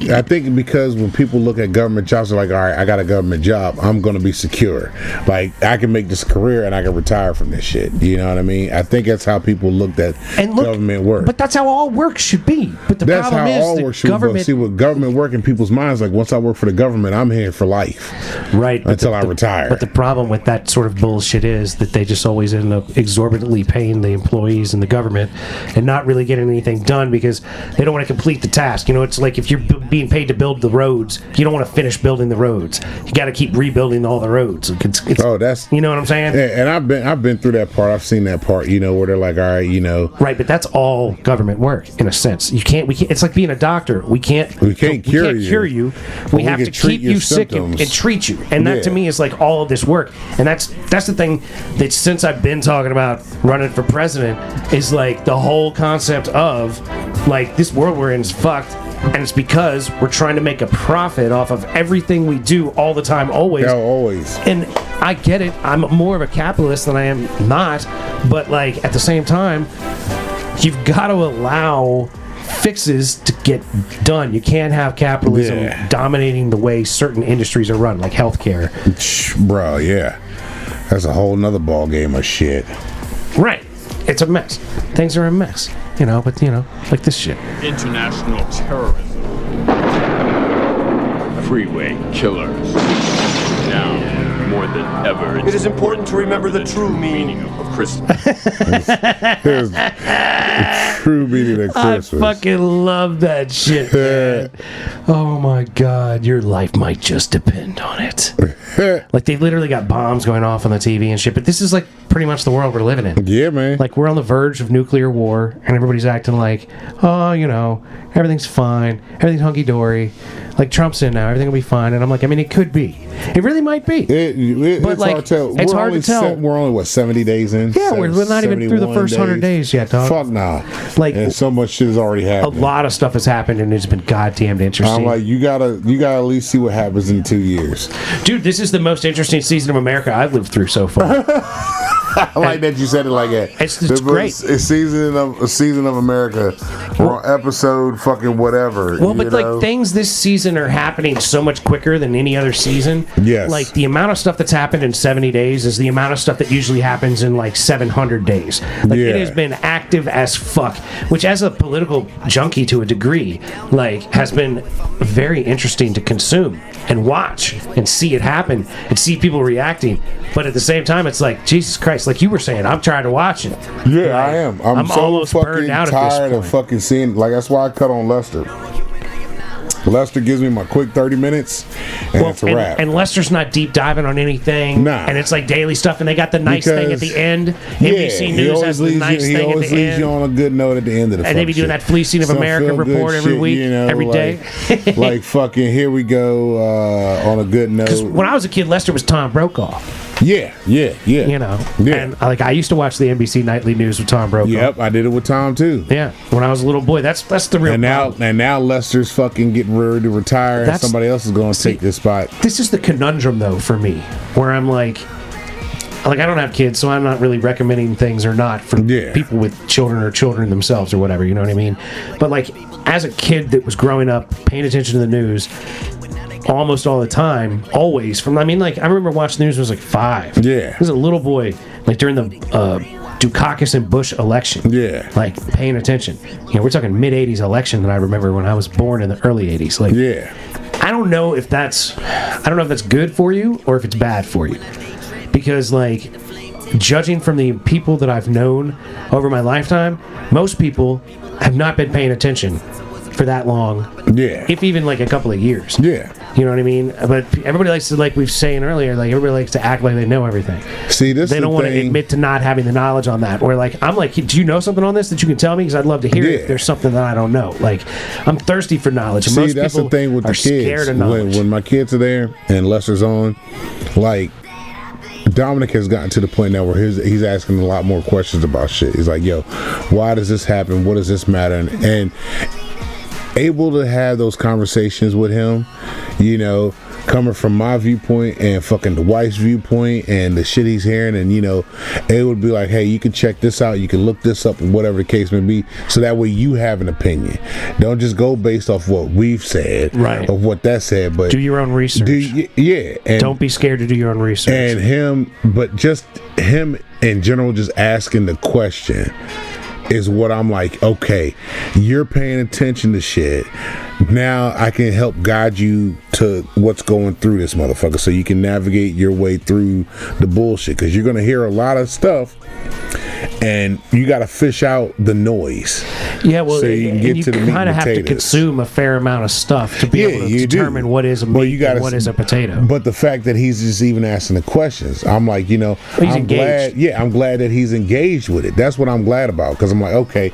because when people look at government jobs, they're like, all right, I got a government job, I'm going to be secure. Like, I can make this career and I can retire from this shit. You know what I mean? I think that's how people looked at government work. But that's how all work should be. But the that's problem how is all the work should government. be. See, what government work in people's minds, like, once I work for the government, I'm here for life. Right. Until I retire. But the problem with that sort of bullshit is that they just always end up exorbitantly paying the employees in the government and not really getting anything done because they don't want to complete the task. You know, it's like if you're being paid to build the roads, you don't want to finish building the roads. You got to keep rebuilding all the roads. That's, you know what I'm saying? Yeah, and I've been through that part. I've seen that part. You know, where they're like, all right, you know, right. But that's all government work in a sense. We can't. It's like being a doctor. We can't cure you. We have to keep you sick and treat you. And that to me is like all of this work. And that's the thing that since I've been talking about running for president is like the whole concept of like this world we're in is fucked. And it's because we're trying to make a profit off of everything we do all the time, always. Yeah, always. And I get it. I'm more of a capitalist than I am not. But, like, at the same time, you've got to allow fixes to get done. You can't have capitalism dominating the way certain industries are run, like healthcare. Bro, yeah. That's a whole nother ball game of shit. Right. It's a mess. Things are a mess. You know, but, you know, like this shit. International terrorism. Freeway killers. Now, more than ever, it is important to remember the true meaning of Christmas. The true meaning of Christmas. I fucking love that shit, man. Oh my God, your life might just depend on it. Like, they literally got bombs going off on the TV and shit, but this is like pretty much the world we're living in. Yeah, man. Like, we're on the verge of nuclear war, and everybody's acting like, oh, you know, everything's fine, everything's hunky-dory. Like, Trump's in now, everything will be fine. And I'm like, I mean, it could be. It really might be. It's like, hard to tell. It's hard to tell. We're only, what, 70 days in? Yeah, we're not even through the first 100 days yet, dog. Fuck nah. Like, and so much shit has already happened. A lot of stuff has happened, and it's been goddamn interesting. I'm like, you gotta at least see what happens in 2 years. Dude, this is the most interesting season of America I've lived through so far. I like that you said it like that. It's great. A season of America. We're on episode fucking whatever. Well, but like things this season are happening so much quicker than any other season. Yes. Like the amount of stuff that's happened in 70 days is the amount of stuff that usually happens in like 700 days. Like it has been active as fuck, which as a political junkie to a degree, like has been very interesting to consume and watch and see it happen and see people reacting. But at the same time, it's like, Jesus Christ, like you were saying, I'm trying to watch it. Yeah, like, I am. I'm so almost fucking burned out tired at this point. of fucking seeing. Like, that's why I cut on Lester. Lester gives me my quick 30 minutes, and it's a wrap. And Lester's not deep diving on anything. Nah. And it's like daily stuff, and they got the nice thing at the end. NBC News has the nice thing at the end. He always leaves you on a good note at the end of the And they be doing that Fleecing of America report every week, you know, every day. Like fucking, here we go on a good note. Because when I was a kid, Lester was Tom Brokaw. Yeah. You know, and like I used to watch the NBC Nightly News with Tom Brokaw. Yep, I did it with Tom too. Yeah, when I was a little boy, that's the real. And now Lester's fucking getting ready to retire, and somebody else is going to take this spot. This is the conundrum, though, for me, where I'm like I don't have kids, so I'm not really recommending things or not for people with children or children themselves or whatever. You know what I mean? But like as a kid that was growing up, paying attention to the news. Almost all the time, always. I remember watching the news when I was like 5. Yeah. I was a little boy, like during the Dukakis and Bush election. Yeah. Like paying attention. You know, we're talking mid-'80s election that I remember when I was born in the early 80s. Like, I don't know if that's good for you or if it's bad for you. Because, like, judging from the people that I've known over my lifetime, most people have not been paying attention for that long. Yeah. If even like a couple of years. Yeah. You know what I mean? But everybody likes to, like we were saying earlier, like everybody likes to act like they know everything. See, they don't want to admit to not having the knowledge on that. Or like, I'm like, do you know something on this that you can tell me? Because I'd love to hear it if there's something that I don't know. Like, I'm thirsty for knowledge. And most that's people the thing with the kids. When my kids are there and Lester's on, like, Dominic has gotten to the point now where he's asking a lot more questions about shit. He's like, yo, why does this happen? What does this matter? And able to have those conversations with him, you know, coming from my viewpoint and fucking the wife's viewpoint and the shit he's hearing, and it would be like, hey, you can check this out, you can look this up, and whatever the case may be, so that way you have an opinion. Don't just go based off what we've said, right, of what that said, but do your own research. And don't be scared to do your own research. And just him in general, just asking the question is what I'm like, okay, you're paying attention to shit. Now I can help guide you to what's going through this motherfucker, so you can navigate your way through the bullshit, because you're going to hear a lot of stuff and you got to fish out the noise. Yeah, well, so you can get to the meat and kind of have to potatoes. Consume a fair amount of stuff to be able to determine what is a meat and what is a potato. But the fact that he's just even asking the questions, I'm like, he's I'm glad. Yeah, I'm glad that he's engaged with it. That's what I'm glad about, because I'm like, okay,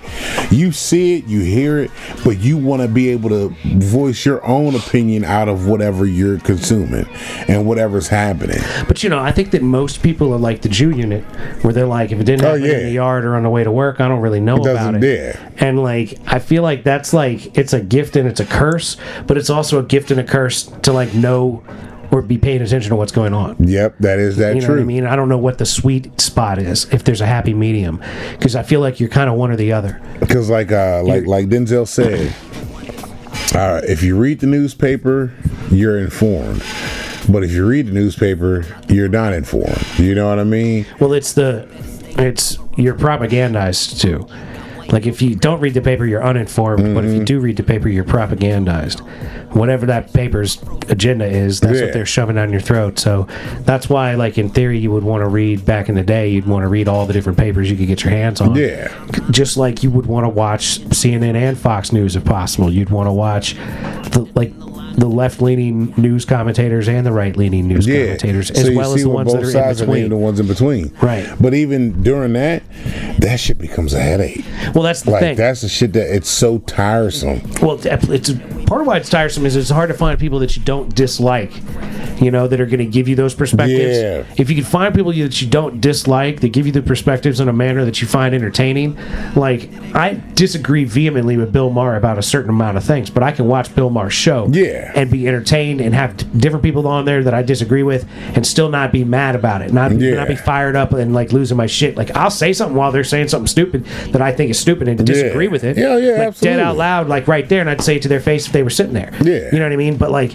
you see it, you hear it, but you want to be able to voice your own opinion out of whatever you're consuming and whatever's happening. But I think that most people are like the Jew unit, where they're like, if it didn't happen in the yard or on the way to work, I don't really know about it. Yeah. And like, I feel like that's like, it's a gift and it's a curse, but it's also a gift and a curse to like know or be paying attention to what's going on. Yep, that is that you know true. What I mean, I don't know what the sweet spot is, if there's a happy medium, because I feel like you're kind of one or the other. Because like Denzel said, if you read the newspaper, you're informed. But if you read the newspaper, you're not informed. You know what I mean? Well, you're propagandized too. Like, if you don't read the paper, you're uninformed. But if you do read the paper, you're propagandized. Whatever that paper's agenda is, that's what they're shoving down your throat. So that's why, like, in theory, you would want to read, back in the day, you'd want to read all the different papers you could get your hands on. Yeah. Just like you would want to watch CNN and Fox News if possible. You'd want to watch the left-leaning news commentators and the right-leaning news commentators, as well as the ones that are in between. The ones in between, right? But even during that shit becomes a headache. Well, that's the thing. That's the shit that it's so tiresome. Well, it's part of why it's tiresome is it's hard to find people that you don't dislike, that are going to give you those perspectives. Yeah. If you can find people that you don't dislike that give you the perspectives in a manner that you find entertaining, like, I disagree vehemently with Bill Maher about a certain amount of things, but I can watch Bill Maher's show. Yeah. And be entertained and have different people on there that I disagree with and still not be mad about it. Not be fired up and like losing my shit. Like, I'll say something while they're saying something stupid that I think is stupid and disagree with it. Yeah, like, absolutely. Dead out loud, like right there, and I'd say it to their face if they were sitting there. Yeah. You know what I mean? But like,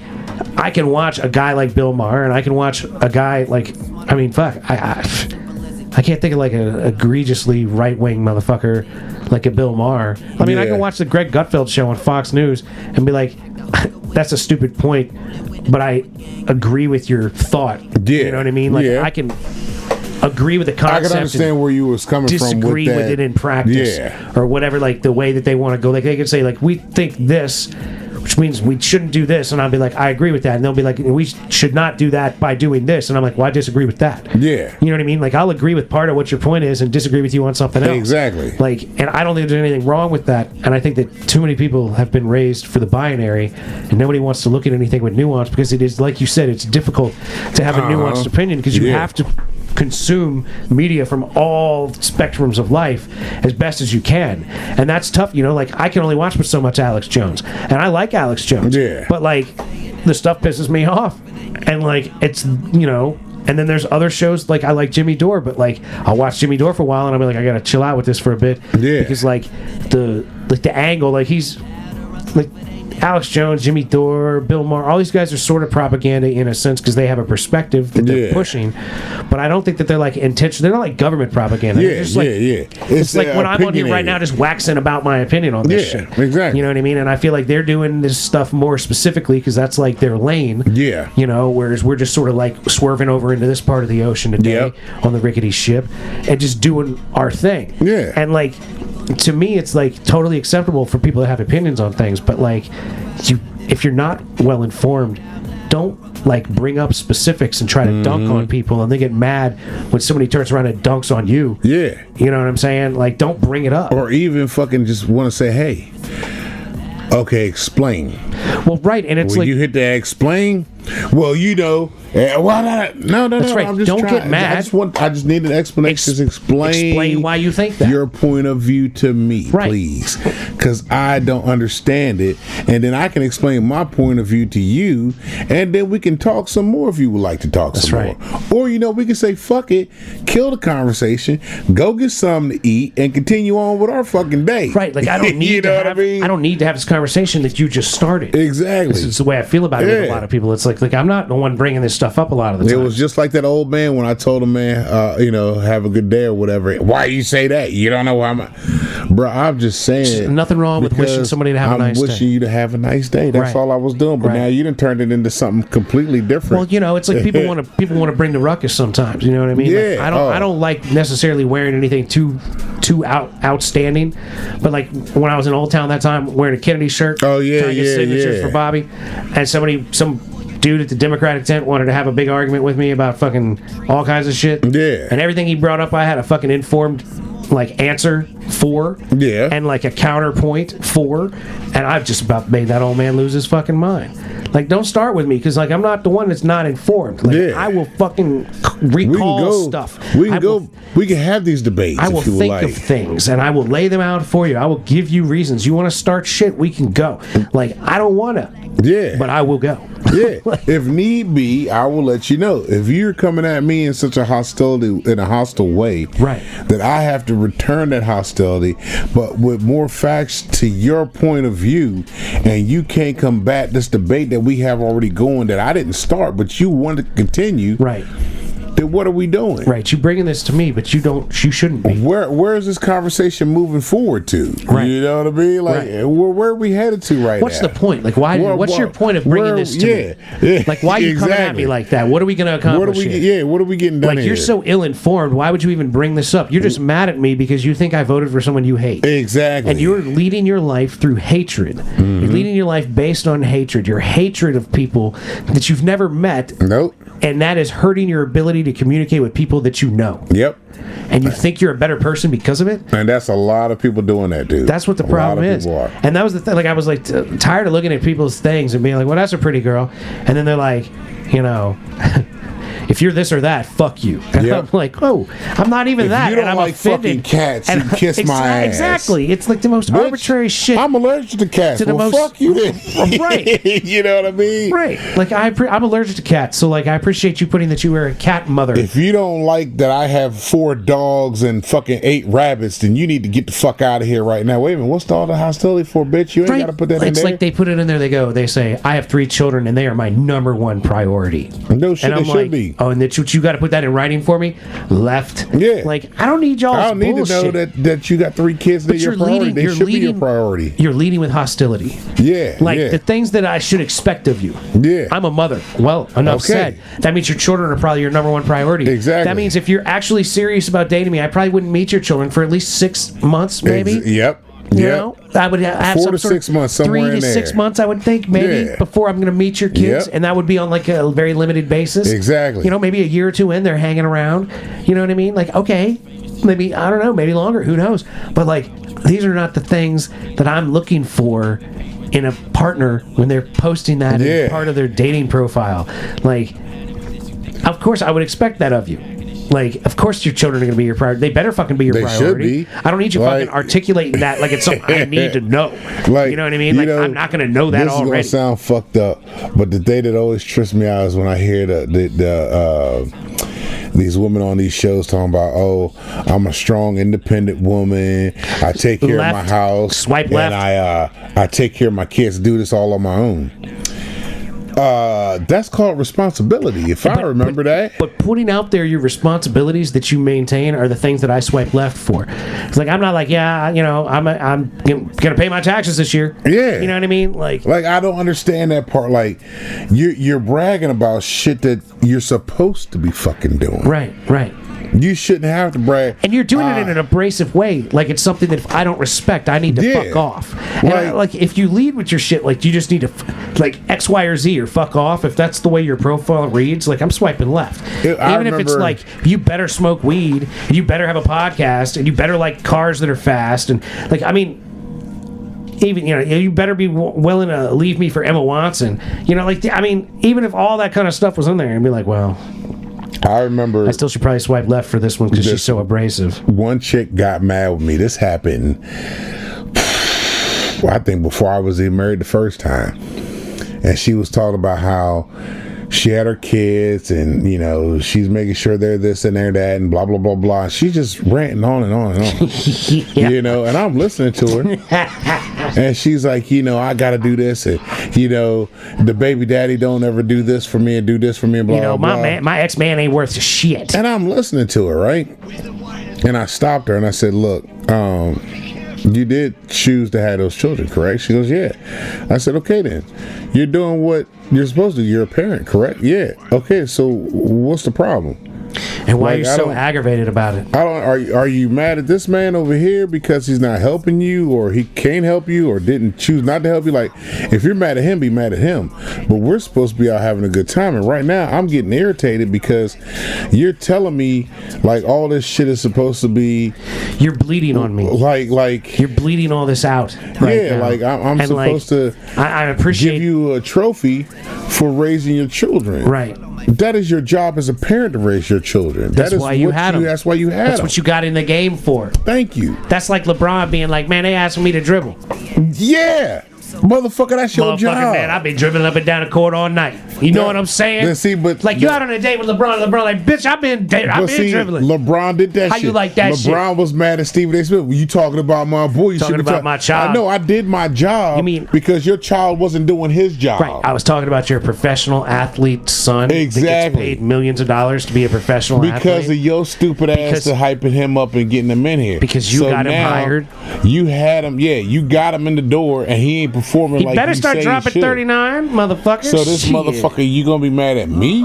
I can watch a guy like Bill Maher, and I can watch a guy like, I mean, fuck, I can't think of like an egregiously right-wing motherfucker like a Bill Maher. I mean, I can watch the Greg Gutfeld show on Fox News and be like, that's a stupid point, but I agree with your thought. Yeah. You know what I mean? Like, I can agree with the concept. I can understand where you was coming from. Disagree with it in practice, or whatever. Like the way that they want to go. Like they could say, like, we think this, which means we shouldn't do this, and I'll be like, I agree with that, and they'll be like, we should not do that by doing this, and I'm like, well, I disagree with that. Yeah. You know what I mean? Like, I'll agree with part of what your point is and disagree with you on something else. Exactly. Like, and I don't think there's anything wrong with that, and I think that too many people have been raised for the binary, and nobody wants to look at anything with nuance, because it is, like you said, it's difficult to have a nuanced opinion, because you have to consume media from all spectrums of life as best as you can, and that's tough. Like, I can only watch so much Alex Jones, and I like Alex Jones, but like, the stuff pisses me off, and like, it's and then there's other shows, like I like Jimmy Dore, but like, I'll watch Jimmy Dore for a while and I'll be like, I gotta chill out with this for a bit, because like the angle, like, he's like, Alex Jones, Jimmy Dore, Bill Maher, all these guys are sort of propaganda in a sense, because they have a perspective that they're pushing, but I don't think that they're like intentional. They're not like government propaganda. It's like when I'm on here right now just waxing about my opinion on this shit. Exactly. You know what I mean? And I feel like they're doing this stuff more specifically because that's like their lane. Yeah. Whereas we're just sort of like swerving over into this part of the ocean today on the rickety ship and just doing our thing. Yeah. And like, to me, it's like totally acceptable for people to have opinions on things, but like, if you're not well informed, don't like bring up specifics and try to dunk on people, and they get mad when somebody turns around and dunks on you. Yeah. You know what I'm saying? Like, don't bring it up. Or even fucking just want to say, hey, okay, explain. Well, right, and it's when like, you hit the explain, Well, you know, why not? No. That's right. I'm just Don't trying, get mad. I just need an explanation. Explain why you think that. Your point of view to me, Right. please, because I don't understand it, and then I can explain my point of view to you, and then we can talk some more if you would like to talk That's some right. more. Or we can say fuck it, kill the conversation, go get something to eat, and continue on with our fucking day. Right, like I don't need You know to what I have. mean? I don't need to have this conversation that you just started. Exactly. This is the way I feel about it with a Yeah. lot of people. It's like I'm not the one bringing this stuff up a lot of the It time. was just like that old man when I told him, man, have a good day or whatever. Why you say that? You don't know why bro, I'm just saying. Nothing wrong with wishing because somebody to have a nice day. I'm wishing you to have a nice day. That's Right. all I was doing. But Right. now you done turned it into something completely different. Well, it's like people want to bring the ruckus sometimes. You know what I mean? Like, Yeah. I don't like necessarily wearing anything too outstanding. But like when I was in Old Town that time, wearing a Kennedy shirt. Oh, yeah, trying to get yeah, signatures yeah. for Bobby, and some dude at the Democratic tent wanted to have a big argument with me about fucking all kinds of shit. Yeah. And everything he brought up, I had a fucking informed answer for. Yeah. And like a counterpoint for, and I've just about made that old man lose his fucking mind. Like, don't start with me because I'm not the one that's not informed. Like, Yeah. I will fucking we can recall go. stuff. We can I go. will- We can have these debates. I will if you would think like. of things and I will lay them out for you. I will give you reasons. You want to start shit, we can go. Like, I don't want to, Yeah. but I will go. Yeah, if need be, I will let you know. If you're coming at me in such a hostile way, Right. that I have to return that hostility, but with more facts to your point of view, and you can't combat this debate that we have already going that I didn't start, but you want to continue, Right. then what are we doing? Right. You bringing this to me, but you shouldn't be. Where is this conversation moving forward to? Right. You know what I mean? Like, Right. where are we headed to right What's now? the point? Like, why? What's your point of bringing this to me? Yeah. Like, why are you coming at me like that? What are we going to accomplish? here? What are we getting done Like, here? you're so ill-informed. Why would you even bring this up? You're just mad at me because you think I voted for someone you hate. Exactly. And you're leading your life through hatred. You're leading your life based on hatred. Your hatred of people that you've never met. Nope. And that is hurting your ability to communicate with people that you know. Yep. And you think you're a better person because of it? And that's a lot of people doing that, dude. That's what the A problem lot of is. people are. And that was the thing. Like, I was like tired of looking at people's things and being like, well, that's a pretty girl. And then they're like, if you're this or that, fuck you. And Yep. I'm like, oh, I'm not even If that. you don't and I'm like offended. fucking cats, you kiss my ass. Exactly. It's like the most Bitch, arbitrary shit. I'm allergic to cats. To the well, most- fuck you then. Right. You know what I mean? Right. Like, I'm allergic to cats. So, like, I appreciate you putting that you were a cat mother. If you don't like that I have 4 dogs and fucking 8 rabbits, then you need to get the fuck out of here right now. Wait a minute, what's all the hostility for, bitch? You ain't Right? got to put that in It's there. like they put it in there. They say, I have 3 children and they are my number 1 priority. No shit, And I'm they like, should be. oh, and that you got to put that in writing for me? Left. Yeah. Like, I don't need y'all's I don't need bullshit. to know that you got 3 kids. They're But your you're priority. leading. They You're should be your leading. priority. You're leading with hostility. Yeah. Like yeah. the things that I should expect of you. Yeah. I'm a mother. Well, enough Okay. said. That means your children are probably your number 1 priority. Exactly. That means if you're actually serious about dating me, I probably wouldn't meet your children for at least 6 months, maybe. Yep. You Yep. know, I would have 4 some to sort 6 of months, somewhere 3 to in 6 there. months. I would think maybe Yeah. before I'm going to meet your kids, Yep. and that would be on like a very limited basis. Exactly. You know, maybe a year or 2 in, they're hanging around. You know what I mean? Like, okay, maybe I don't know, maybe longer. Who knows? But like, these are not the things that I'm looking for in a partner when they're posting that Yeah. as part of their dating profile. Like, of course, I would expect that of you. Like, of course, your children are going to be your priority. They better fucking be your They priority. should be. I don't need you Like- fucking articulating that like it's something I need to know. Like, You know what I mean? you Like, know, I'm not going to know that this already. is gonna sound fucked up, but the thing that always trips me out is when I hear these women on these shows talking about, oh, I'm a strong, independent woman. I take care of my Left. house. Swipe and left. I take care of my kids. Do this all on my own. That's called responsibility. If I remember that. But putting out there your responsibilities that you maintain are the things that I swipe left for. It's like, I'm not like, yeah, you know, I'm going to pay my taxes this year. Yeah. You know what I mean? Like I don't understand that part. Like, you're bragging about shit that you're supposed to be fucking doing. right. You shouldn't have to brag. And you're doing it in an abrasive way, like it's something that if I don't respect, I need to Yeah. fuck off. And Like- like if you lead with your shit, like you just need to, like X, Y, or Z, or fuck off. If that's the way your profile reads, like I'm swiping left. I Even if it's remember- like you better smoke weed, and you better have a podcast, and you better like cars that are fast, and like I mean, even, you better be willing to leave me for Emma Watson. I mean, even if all that kind of stuff was in there, I'd be like, well, I remember I still should probably swipe left for this one because she's so abrasive. one chick got mad with me. This happened, I think, before I was even married the first time. And she was talking about how she had her kids and, she's making sure they're this and they're that and blah, blah, blah, blah. She's just ranting on and on and on. Yeah. And I'm listening to her. And she's like, I got to do this. And, the baby daddy don't ever do this for me and do this for me and blah, blah, blah. My ex-man ain't worth shit. And I'm listening to her, right? And I stopped her and I said, look, you did choose to have those children, correct? She goes, yeah. I said, okay then. You're doing what you're supposed to do. You're a parent, correct? Yeah. Okay, so what's the problem? And why are you so aggravated about it? Are you mad at this man over here because he's not helping you, or he can't help you, or didn't choose not to help you? Like, if you're mad at him, be mad at him. But we're supposed to be out having a good time, and right now I'm getting irritated because you're telling me like all this shit is supposed to be. You're bleeding on me. Like you're bleeding all this out. Right now. Like I'm and supposed to. I appreciate give you a trophy for raising your children. Right. That is your job as a parent to raise your children. That's why you had them. That's why you had them. That's what you got in the game for. Thank you. That's like LeBron being like, man, they asked me to dribble. Yeah. Motherfucker, that's your job. Man, I've been dribbling up and down the court all night. You know what I'm saying? You out on a date with LeBron. LeBron like, bitch, I've been dribbling. LeBron did that shit. How you like that shit? LeBron was mad at Stephen A. Smith. You talking about my boy? You talking about my child. I know I did my job. You mean because your child wasn't doing his job? Right. I was talking about your professional athlete son. Exactly. That gets paid millions of dollars to be a professional athlete. Because of your stupid ass to hyping him up and getting him in here. Because you got him hired. You had him. Yeah, you got him in the door, and he ain't performing like better start dropping 39, motherfucker. So this motherfucker, you gonna be mad at me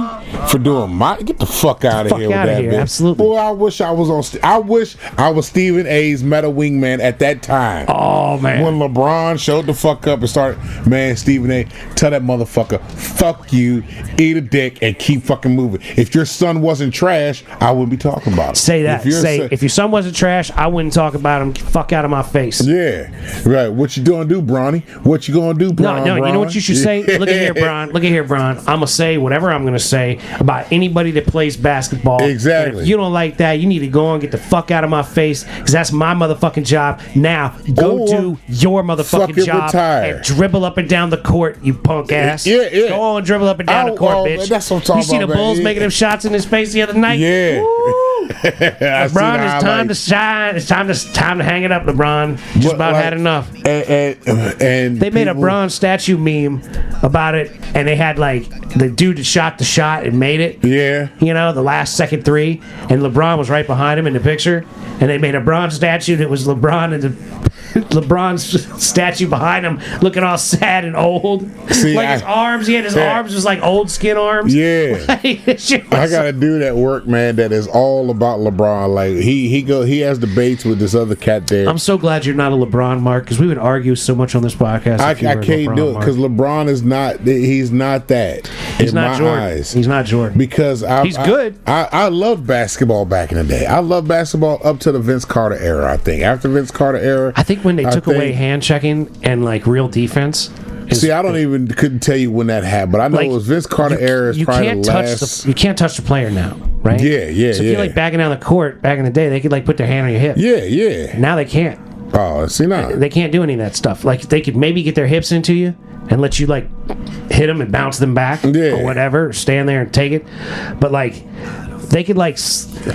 for doing get the fuck out of here with that bitch. Absolutely. Boy, I wish I was on. I wish I was Stephen A's meta wingman at that time. Oh man, when LeBron showed the fuck up and started, man, Stephen A, tell that motherfucker, fuck you, eat a dick, and keep fucking moving. If your son wasn't trash, I wouldn't be talking about him. Say that. If your son wasn't trash, I wouldn't talk about him. Fuck out of my face. Yeah, right. What you gonna do, Bronny? What you gonna do, Bron? No, you know what you should say? Look at here, Bron. Look at here, Bron. I'm gonna say whatever I'm gonna say about anybody that plays basketball. Exactly. And if you don't like that, you need to go and get the fuck out of my face, because that's my motherfucking job. Now, go do your motherfucking job and dribble up and down the court, you punk ass. Yeah. Go on, dribble up and down the court, bitch. That's what I'm talking you see about, the Bulls making them shots in his face the other night? Yeah. LeBron, it's time to shine. It's time to hang it up, LeBron. Just about had enough. And they made a Bron statue meme about it, and they had like the dude that shot the shot and made it. Yeah. The last second three, and LeBron was right behind him in the picture, and they made a Bron statue that was LeBron and LeBron's statue behind him looking all sad and old. See, his arms, arms was like old skin arms. Yeah. I gotta do that work, man, that is all about LeBron. Like he has debates with this other cat there. I'm so glad you're not a LeBron, Mark, because we would argue so much on this podcast. I can't do it because LeBron is not. He's not that. He's in not my Jordan. eyes. He's not Jordan. Because he's good. I loved basketball back in the day. I loved basketball up to the Vince Carter era. I think after Vince Carter era, I think when they took away hand checking and like real defense. See, I couldn't tell you when that happened, but I know it was Vince Carter era. You can't touch the player now, right? Yeah. So if you're like backing down the court back in the day, they could like put their hand on your hip. Yeah. Now they can't. Oh, see now they can't do any of that stuff. Like they could maybe get their hips into you and let you like hit them and bounce them back or whatever, or stand there and take it. But like they could like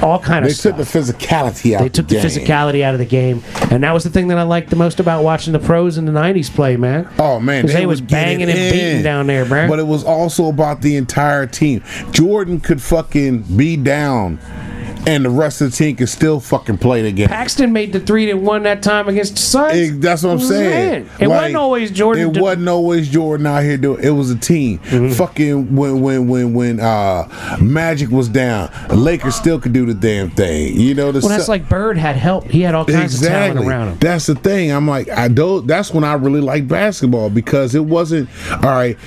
all kind of stuff. They took the physicality out. They took the physicality out of the game, and that was the thing that I liked the most about watching the pros in the '90s play, man. Oh man, they was banging and beating down there, man. But it was also about the entire team. Jordan could fucking be down, and the rest of the team could still fucking play the game. Paxton made the 3 that won that time against the Suns. That's what I'm saying. It wasn't always Jordan. It wasn't always Jordan out here doing it. It was a team. Mm-hmm. Fucking when Magic was down, the Lakers still could do the damn thing. That's like Bird had help. He had all kinds of talent around him. That's the thing. I'm like, that's when I really liked basketball, because it wasn't all right.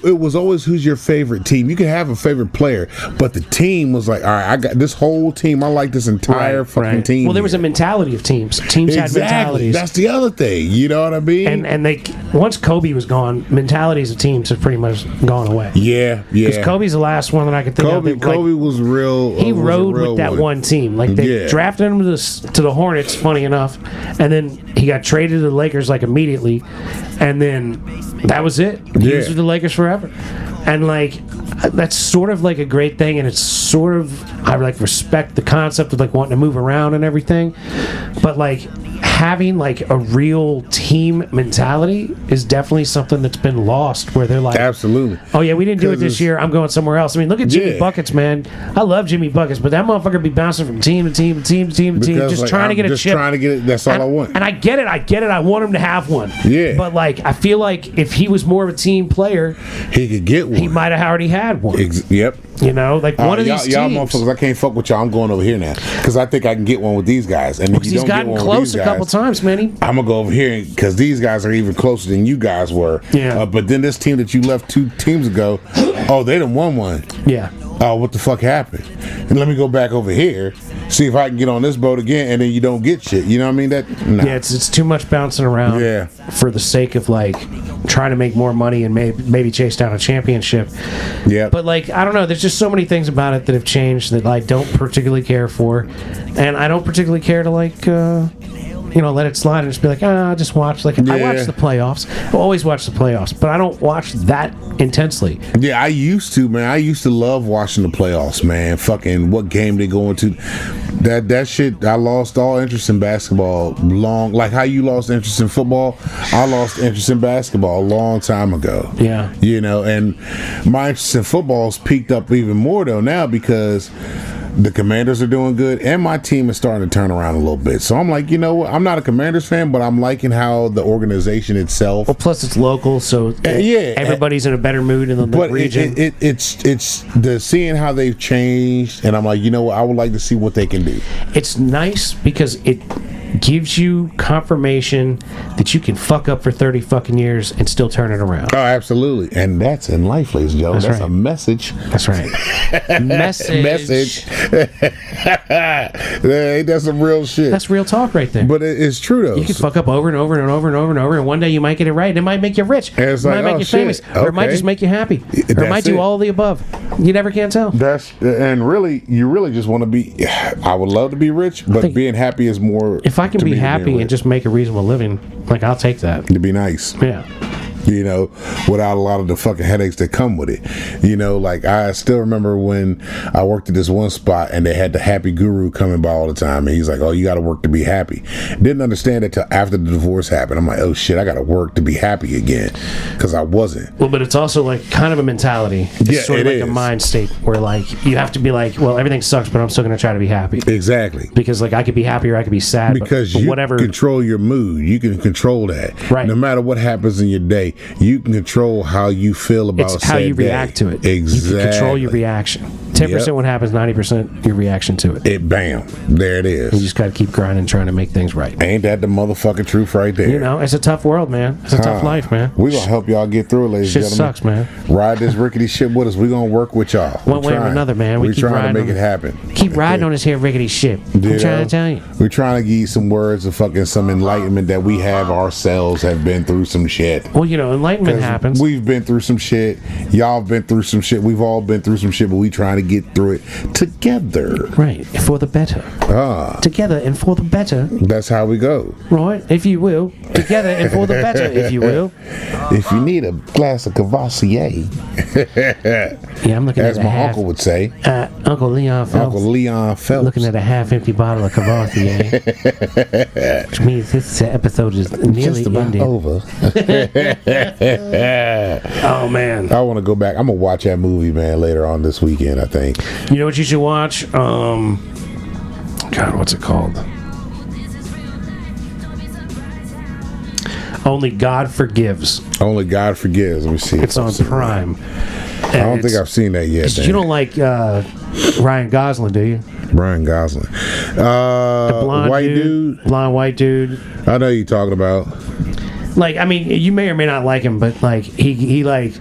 It was always who's your favorite team. You could have a favorite player, but the team was like, all right, I got this whole whole team. I like this entire fucking team. Well, there was a here. mentality of teams. Teams had mentalities. That's the other thing. You know what I mean? And they once Kobe was gone, mentalities of teams have pretty much gone away. Yeah. Because Kobe's the last one that I could think of. that, Kobe was real. He was a rode real with that one team. Like they drafted him to the Hornets, funny enough, and then he got traded to the Lakers like immediately, and then that was it. He was with the Lakers forever, and like that's sort of like a great thing, and it's sort of I like respect the concept of like wanting to move around and everything, but like having like a real team mentality is definitely something that's been lost where they're like absolutely, oh yeah, we didn't do it this year, I'm going somewhere else. I mean, look at Jimmy Buckets, man. I love Jimmy Buckets, but that motherfucker be bouncing from team to team to team to team to team, just like, trying to get a chip. Trying to get it. That's all I want. And I get it. I want him to have one. Yeah. But like, I feel like if he was more of a team player, he could get one. He might have already had one. Yep. You know, like one of these y'all teams. motherfuckers, I can't fuck with y'all. I'm going over here now because I think I can get one with these guys. And if you he's don't gotten get one close with these a couple guys, times, man. I'm gonna go over here because these guys are even closer than you guys were. Yeah. But then this team that you left 2 teams ago, oh, they done won one. Yeah. Oh, what the fuck happened? And let me go back over here, see if I can get on this boat again, and then you don't get shit. You know what I mean? Yeah, it's too much bouncing around. Yeah. For the sake of like trying to make more money and maybe chase down a championship. Yeah. But like I don't know, there's just so many things about it that have changed that I don't particularly care for, and I don't particularly care to like. Let it slide and just be like, I'll just watch. Like, I watch the playoffs. I always watch the playoffs, but I don't watch that intensely. Yeah, I used to, man. I used to love watching the playoffs, man. Fucking what game they going to. That shit, I lost all interest in basketball like how you lost interest in football, I lost interest in basketball a long time ago. Yeah. And my interest in football's peaked up even more, though, now because the Commanders are doing good, and my team is starting to turn around a little bit. So I'm like, you know what? I'm not a Commanders fan, but I'm liking how the organization itself. Well, plus it's local, so everybody's in a better mood in the region. It's the seeing how they've changed, and I'm like, you know what? I would like to see what they can do. It's nice because it gives you confirmation that you can fuck up for 30 fucking years and still turn it around. Oh, absolutely. And that's in life, ladies and gentlemen. That's right. A message. That's right. Message. Ain't that some real shit? That's real talk right there. But it's true, though. You can fuck up over and over and over and over and over, and one day you might get it right, and it might make you rich. It might make you famous. Or it might just make you happy. Or it might do all of the above. You never can tell. And really, you really just want to be... I would love to be rich, but being happy is more... If I can be happy and just make a reasonable living, like, I'll take that. It'd be nice. Yeah. Without a lot of the fucking headaches that come with it. Like I still remember when I worked at this one spot and they had the happy guru coming by all the time, and he's like, oh, you got to work to be happy. Didn't understand it till after the divorce happened. I'm like, oh shit, I got to work to be happy again, because I wasn't. Well, but it's also like kind of a mentality. It's sort of like a mind state where like you have to be like, well, everything sucks, but I'm still going to try to be happy. Exactly. Because like I could be happy or I could be sad. Because but you whatever. Control your mood. You can control that. Right. No matter what happens in your day, you can control how you feel about it's how you react to it. Exactly. You can control your reaction. 10% what happens, 90% your reaction to it. Bam. There it is. You just got to keep grinding, trying to make things right. Ain't that the motherfucking truth right there? It's a tough world, man. It's a tough life, man. We're going to help y'all get through it, ladies and gentlemen. Shit sucks, man. Ride this rickety shit with us. We're going to work with y'all. One way or another, man. We're trying to make it happen. Keep riding on this here rickety shit. I'm trying to tell you. We're trying to give you some words of fucking some enlightenment that we have ourselves have been through some shit. Well, enlightenment happens. We've been through some shit. Y'all been through some shit. We've all been through some shit, but we trying to get through it together. Right. For the better. Together and for the better. That's how we go. Right. If you will. Together and for the better, if you will. If you need a glass of Cavassier. Yeah, I'm looking as at my uncle would say. Uncle Leon Phelps. Uncle Leon Phelps. Looking at a half-empty bottle of Cavassier. Which means this episode is nearly just about ended. over. Oh, man. I want to go back. I'm going to watch that movie, man, later on this weekend, I think. You know what you should watch? God, what's it called? Only God Forgives. Only God Forgives. Let me see. It's on Prime. I don't think I've seen that yet. You don't like Ryan Gosling, do you? Ryan Gosling. The blonde white dude. Blonde white dude. I know you're talking about. Like, I mean, you may or may not like him, but like he like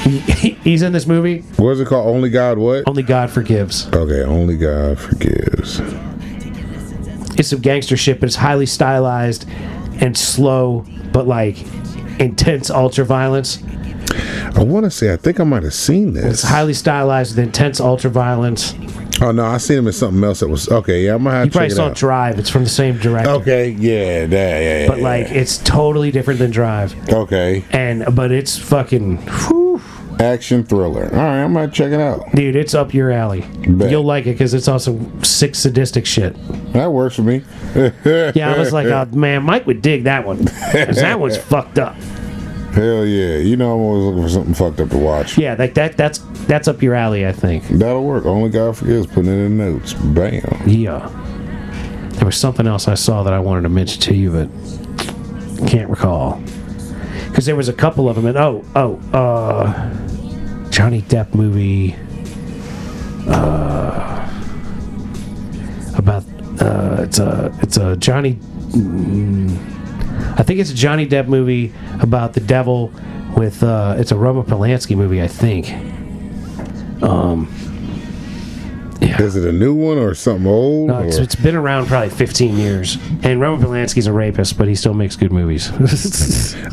He's in this movie. What is it called? Only God what? Only God Forgives. Okay, Only God Forgives. It's some gangster shit, but it's highly stylized and slow, but like intense ultra violence. I want to say, I think I might have seen this. It's highly stylized with intense ultra violence. Oh no, I seen him in something else that was okay. Yeah, I'm gonna have You to check probably it saw out. Drive. It's from the same director. Okay, yeah. But like, it's totally different than Drive, okay, but it's fucking, whew, action thriller. All right, I'm gonna check it out. dude. It's up your alley. Bet. You'll like it because it's on some sick sadistic shit. That works for me. Yeah, I was like, oh man, Mike would dig that one because that one's fucked up. Hell yeah! You know I'm always looking for something fucked up to watch. Yeah, like that's up your alley, I think. That'll work. Only God Forgives. Putting it in the notes. Bam. Yeah. There was something else I saw that I wanted to mention to you, but can't recall. Because there was a couple of them. And Johnny Depp movie about it's a Johnny. I think it's a Johnny Depp movie about the devil with it's a Roman Polanski movie, I think. Is it a new one or something old? No, it's been around probably 15 years. And Roman Polanski's a rapist, but he still makes good movies.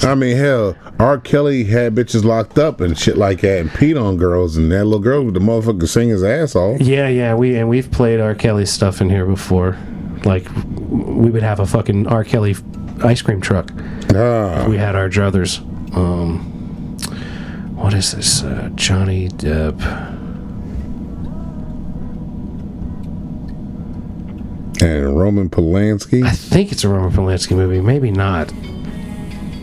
I mean, hell, R. Kelly had bitches locked up and shit like that and peed on girls, and that little girl with the motherfucker sing his ass off. yeah, we've played R. Kelly stuff in here before. Like, we would have a fucking R. Kelly ice cream truck. We had our druthers. What is this? Johnny Depp. And Roman Polanski. I think it's a Roman Polanski movie. Maybe not.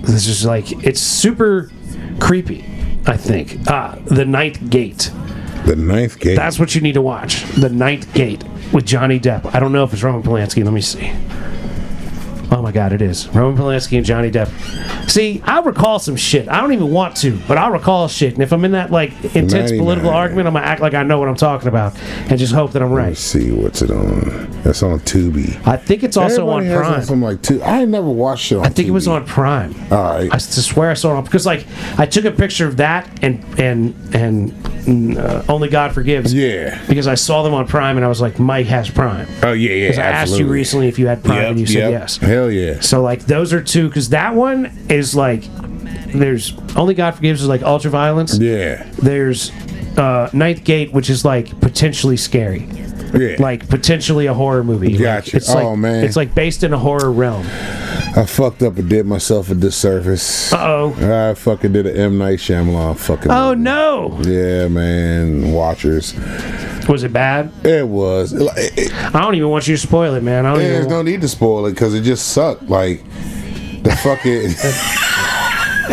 This is like, it's super creepy, I think. The Ninth Gate. The Ninth Gate. That's what you need to watch. The Ninth Gate with Johnny Depp. I don't know if it's Roman Polanski. Let me see. Oh my God, it is. Roman Polanski and Johnny Depp. See, I recall some shit. I don't even want to, but I'll recall shit. And if I'm in that like intense 99. political argument, I'm gonna act like I know what I'm talking about and just hope that I'm Let's right. see, what's it on? That's on Tubi. I think it's also Everybody on has Prime. something like Tubi. I ain't never watched it on I think it was Tubi. on Prime. All right. I swear I saw it on because like I took a picture of that and Only God Forgives. Yeah. Because I saw them on Prime and I was like, Mike has Prime. Oh yeah. Because I asked you absolutely. recently if you had Prime and you said yes. Hell yeah. So like those are two because that one is like there's Only God Forgives is like ultra violence. Yeah. There's Ninth Gate, which is like potentially scary. Yeah. Like potentially a horror movie. Like, Gotcha. it's like, Oh, man. It's like based in a horror realm. I fucked up and did myself a disservice. Uh-oh. I fucking did an M. Night Shyamalan fucking Oh movie. no. Yeah, man. Watchers. Was it bad? It was. I don't even want you to spoil it, man. I don't There's even no need to spoil it because it just sucked. Like, the fucking...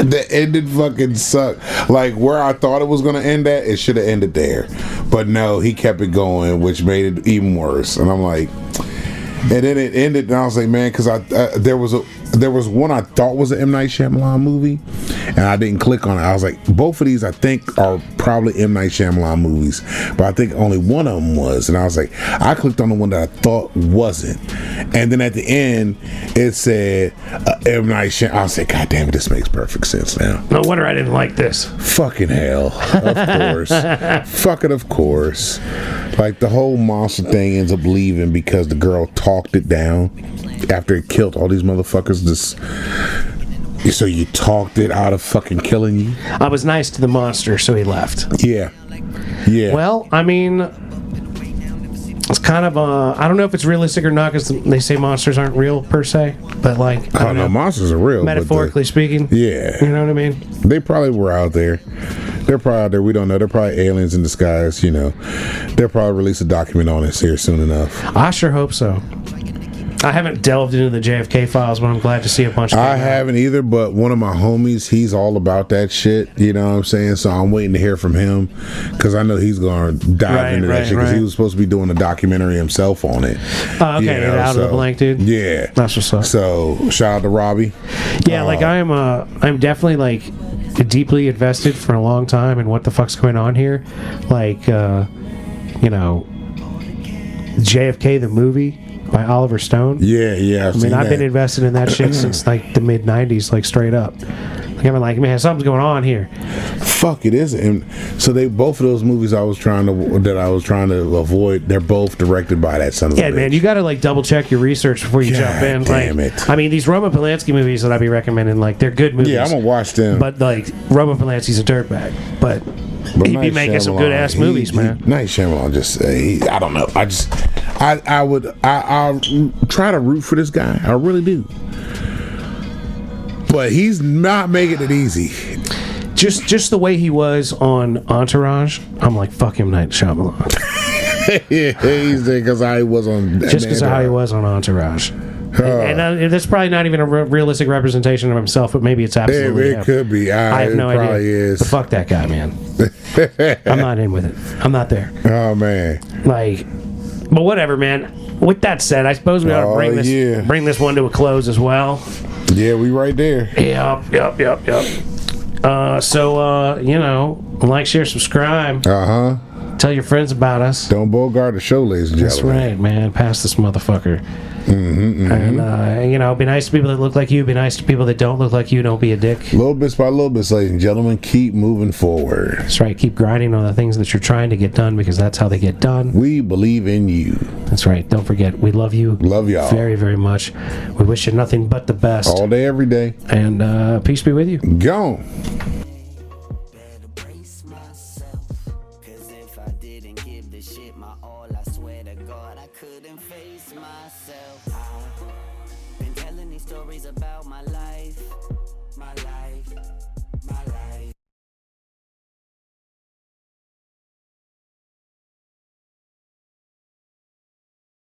the ending fucking sucked. Like, where I thought it was going to end at, it should have ended there. But no, he kept it going, which made it even worse. And I'm like... And then it ended, and I was like, man, because there was one I thought was an M. Night Shyamalan movie, and I didn't click on it. I was like, both of these I think are probably M. Night Shyamalan movies, but I think only one of them was. And I was like, I clicked on the one that I thought wasn't, and then at the end it said M. Night Shyamalan. I was like, God damn it, this makes perfect sense now. No wonder I didn't like this. Fucking hell, of course. Fucking of course. Like, the whole monster thing ends up leaving because the girl talked it down after it killed all these motherfuckers. So you talked it out of fucking killing you? I was nice to the monster, so he left. Yeah. Yeah. Well, I mean, it's kind of I don't know if it's realistic or not because they say monsters aren't real per se, but like I don't know. Monsters are real. Metaphorically speaking. Yeah. You know what I mean? They probably were out there. They're probably out there. We don't know. They're probably aliens in disguise, you know. They'll probably release a document on us here soon enough. I sure hope so. I haven't delved into the JFK files, but I'm glad to see a bunch of I haven't either, but one of my homies, he's all about that shit. You know what I'm saying? So I'm waiting to hear from him because I know he's going to dive into that shit because he was supposed to be doing a documentary himself on it. Okay, out of the blank, dude. Yeah. That's what's up. So shout out to Robbie. Yeah, like I'm definitely like deeply invested for a long time in what the fuck's going on here. Like, you know, JFK the movie by Oliver Stone. Yeah. I mean, I've been invested in that shit since like the mid '90s, like straight up. I'm like, man, something's going on here. Fuck, it is. And so they both of those movies I was trying to avoid. They're both directed by that son of a Yeah, bitch. man, you got to like double check your research before you jump in. damn Like, it. I mean, these Roman Polanski movies that I'd be recommending, like, they're good movies. Yeah, I'm gonna watch them. But like, Roman Polanski's a dirtbag, but he'd be Night making some Shyamalan, good ass movies, man. Night Shyamalan I don't know. I'll try to root for this guy. I really do. But he's not making it easy. Just the way he was on Entourage, I'm like, fuck him, Night Shyamalan. Yeah, he's there because I was on. Just because of how he was on Entourage. And that's probably not even a realistic representation of himself, but maybe it's absolutely It him. could be. I have no it idea. probably is. But fuck that guy, man. I'm not in with it. I'm not there. Oh man. Like, but whatever, man. With that said, I suppose we ought to bring this one to a close as well. Yeah, we right there. Yep. So you know, like, share, subscribe. Tell your friends about us. Don't bogart the show, ladies and That's gentlemen. right, man. Pass this motherfucker. And you know, be nice to people that look like you. Be nice to people that don't look like you. Don't be a dick. Little bits by little bits, ladies and gentlemen. Keep moving forward. That's right. Keep grinding on the things that you're trying to get done, because that's how they get done. We believe in you. That's right. Don't forget, we love you. Love y'all. Very, very much. We wish you nothing but the best. All day, every day. And peace be with you. Gone. Better brace myself, 'cause if I didn't give this shit my all, I swear to God I couldn't face myself. I've been telling these stories about my life,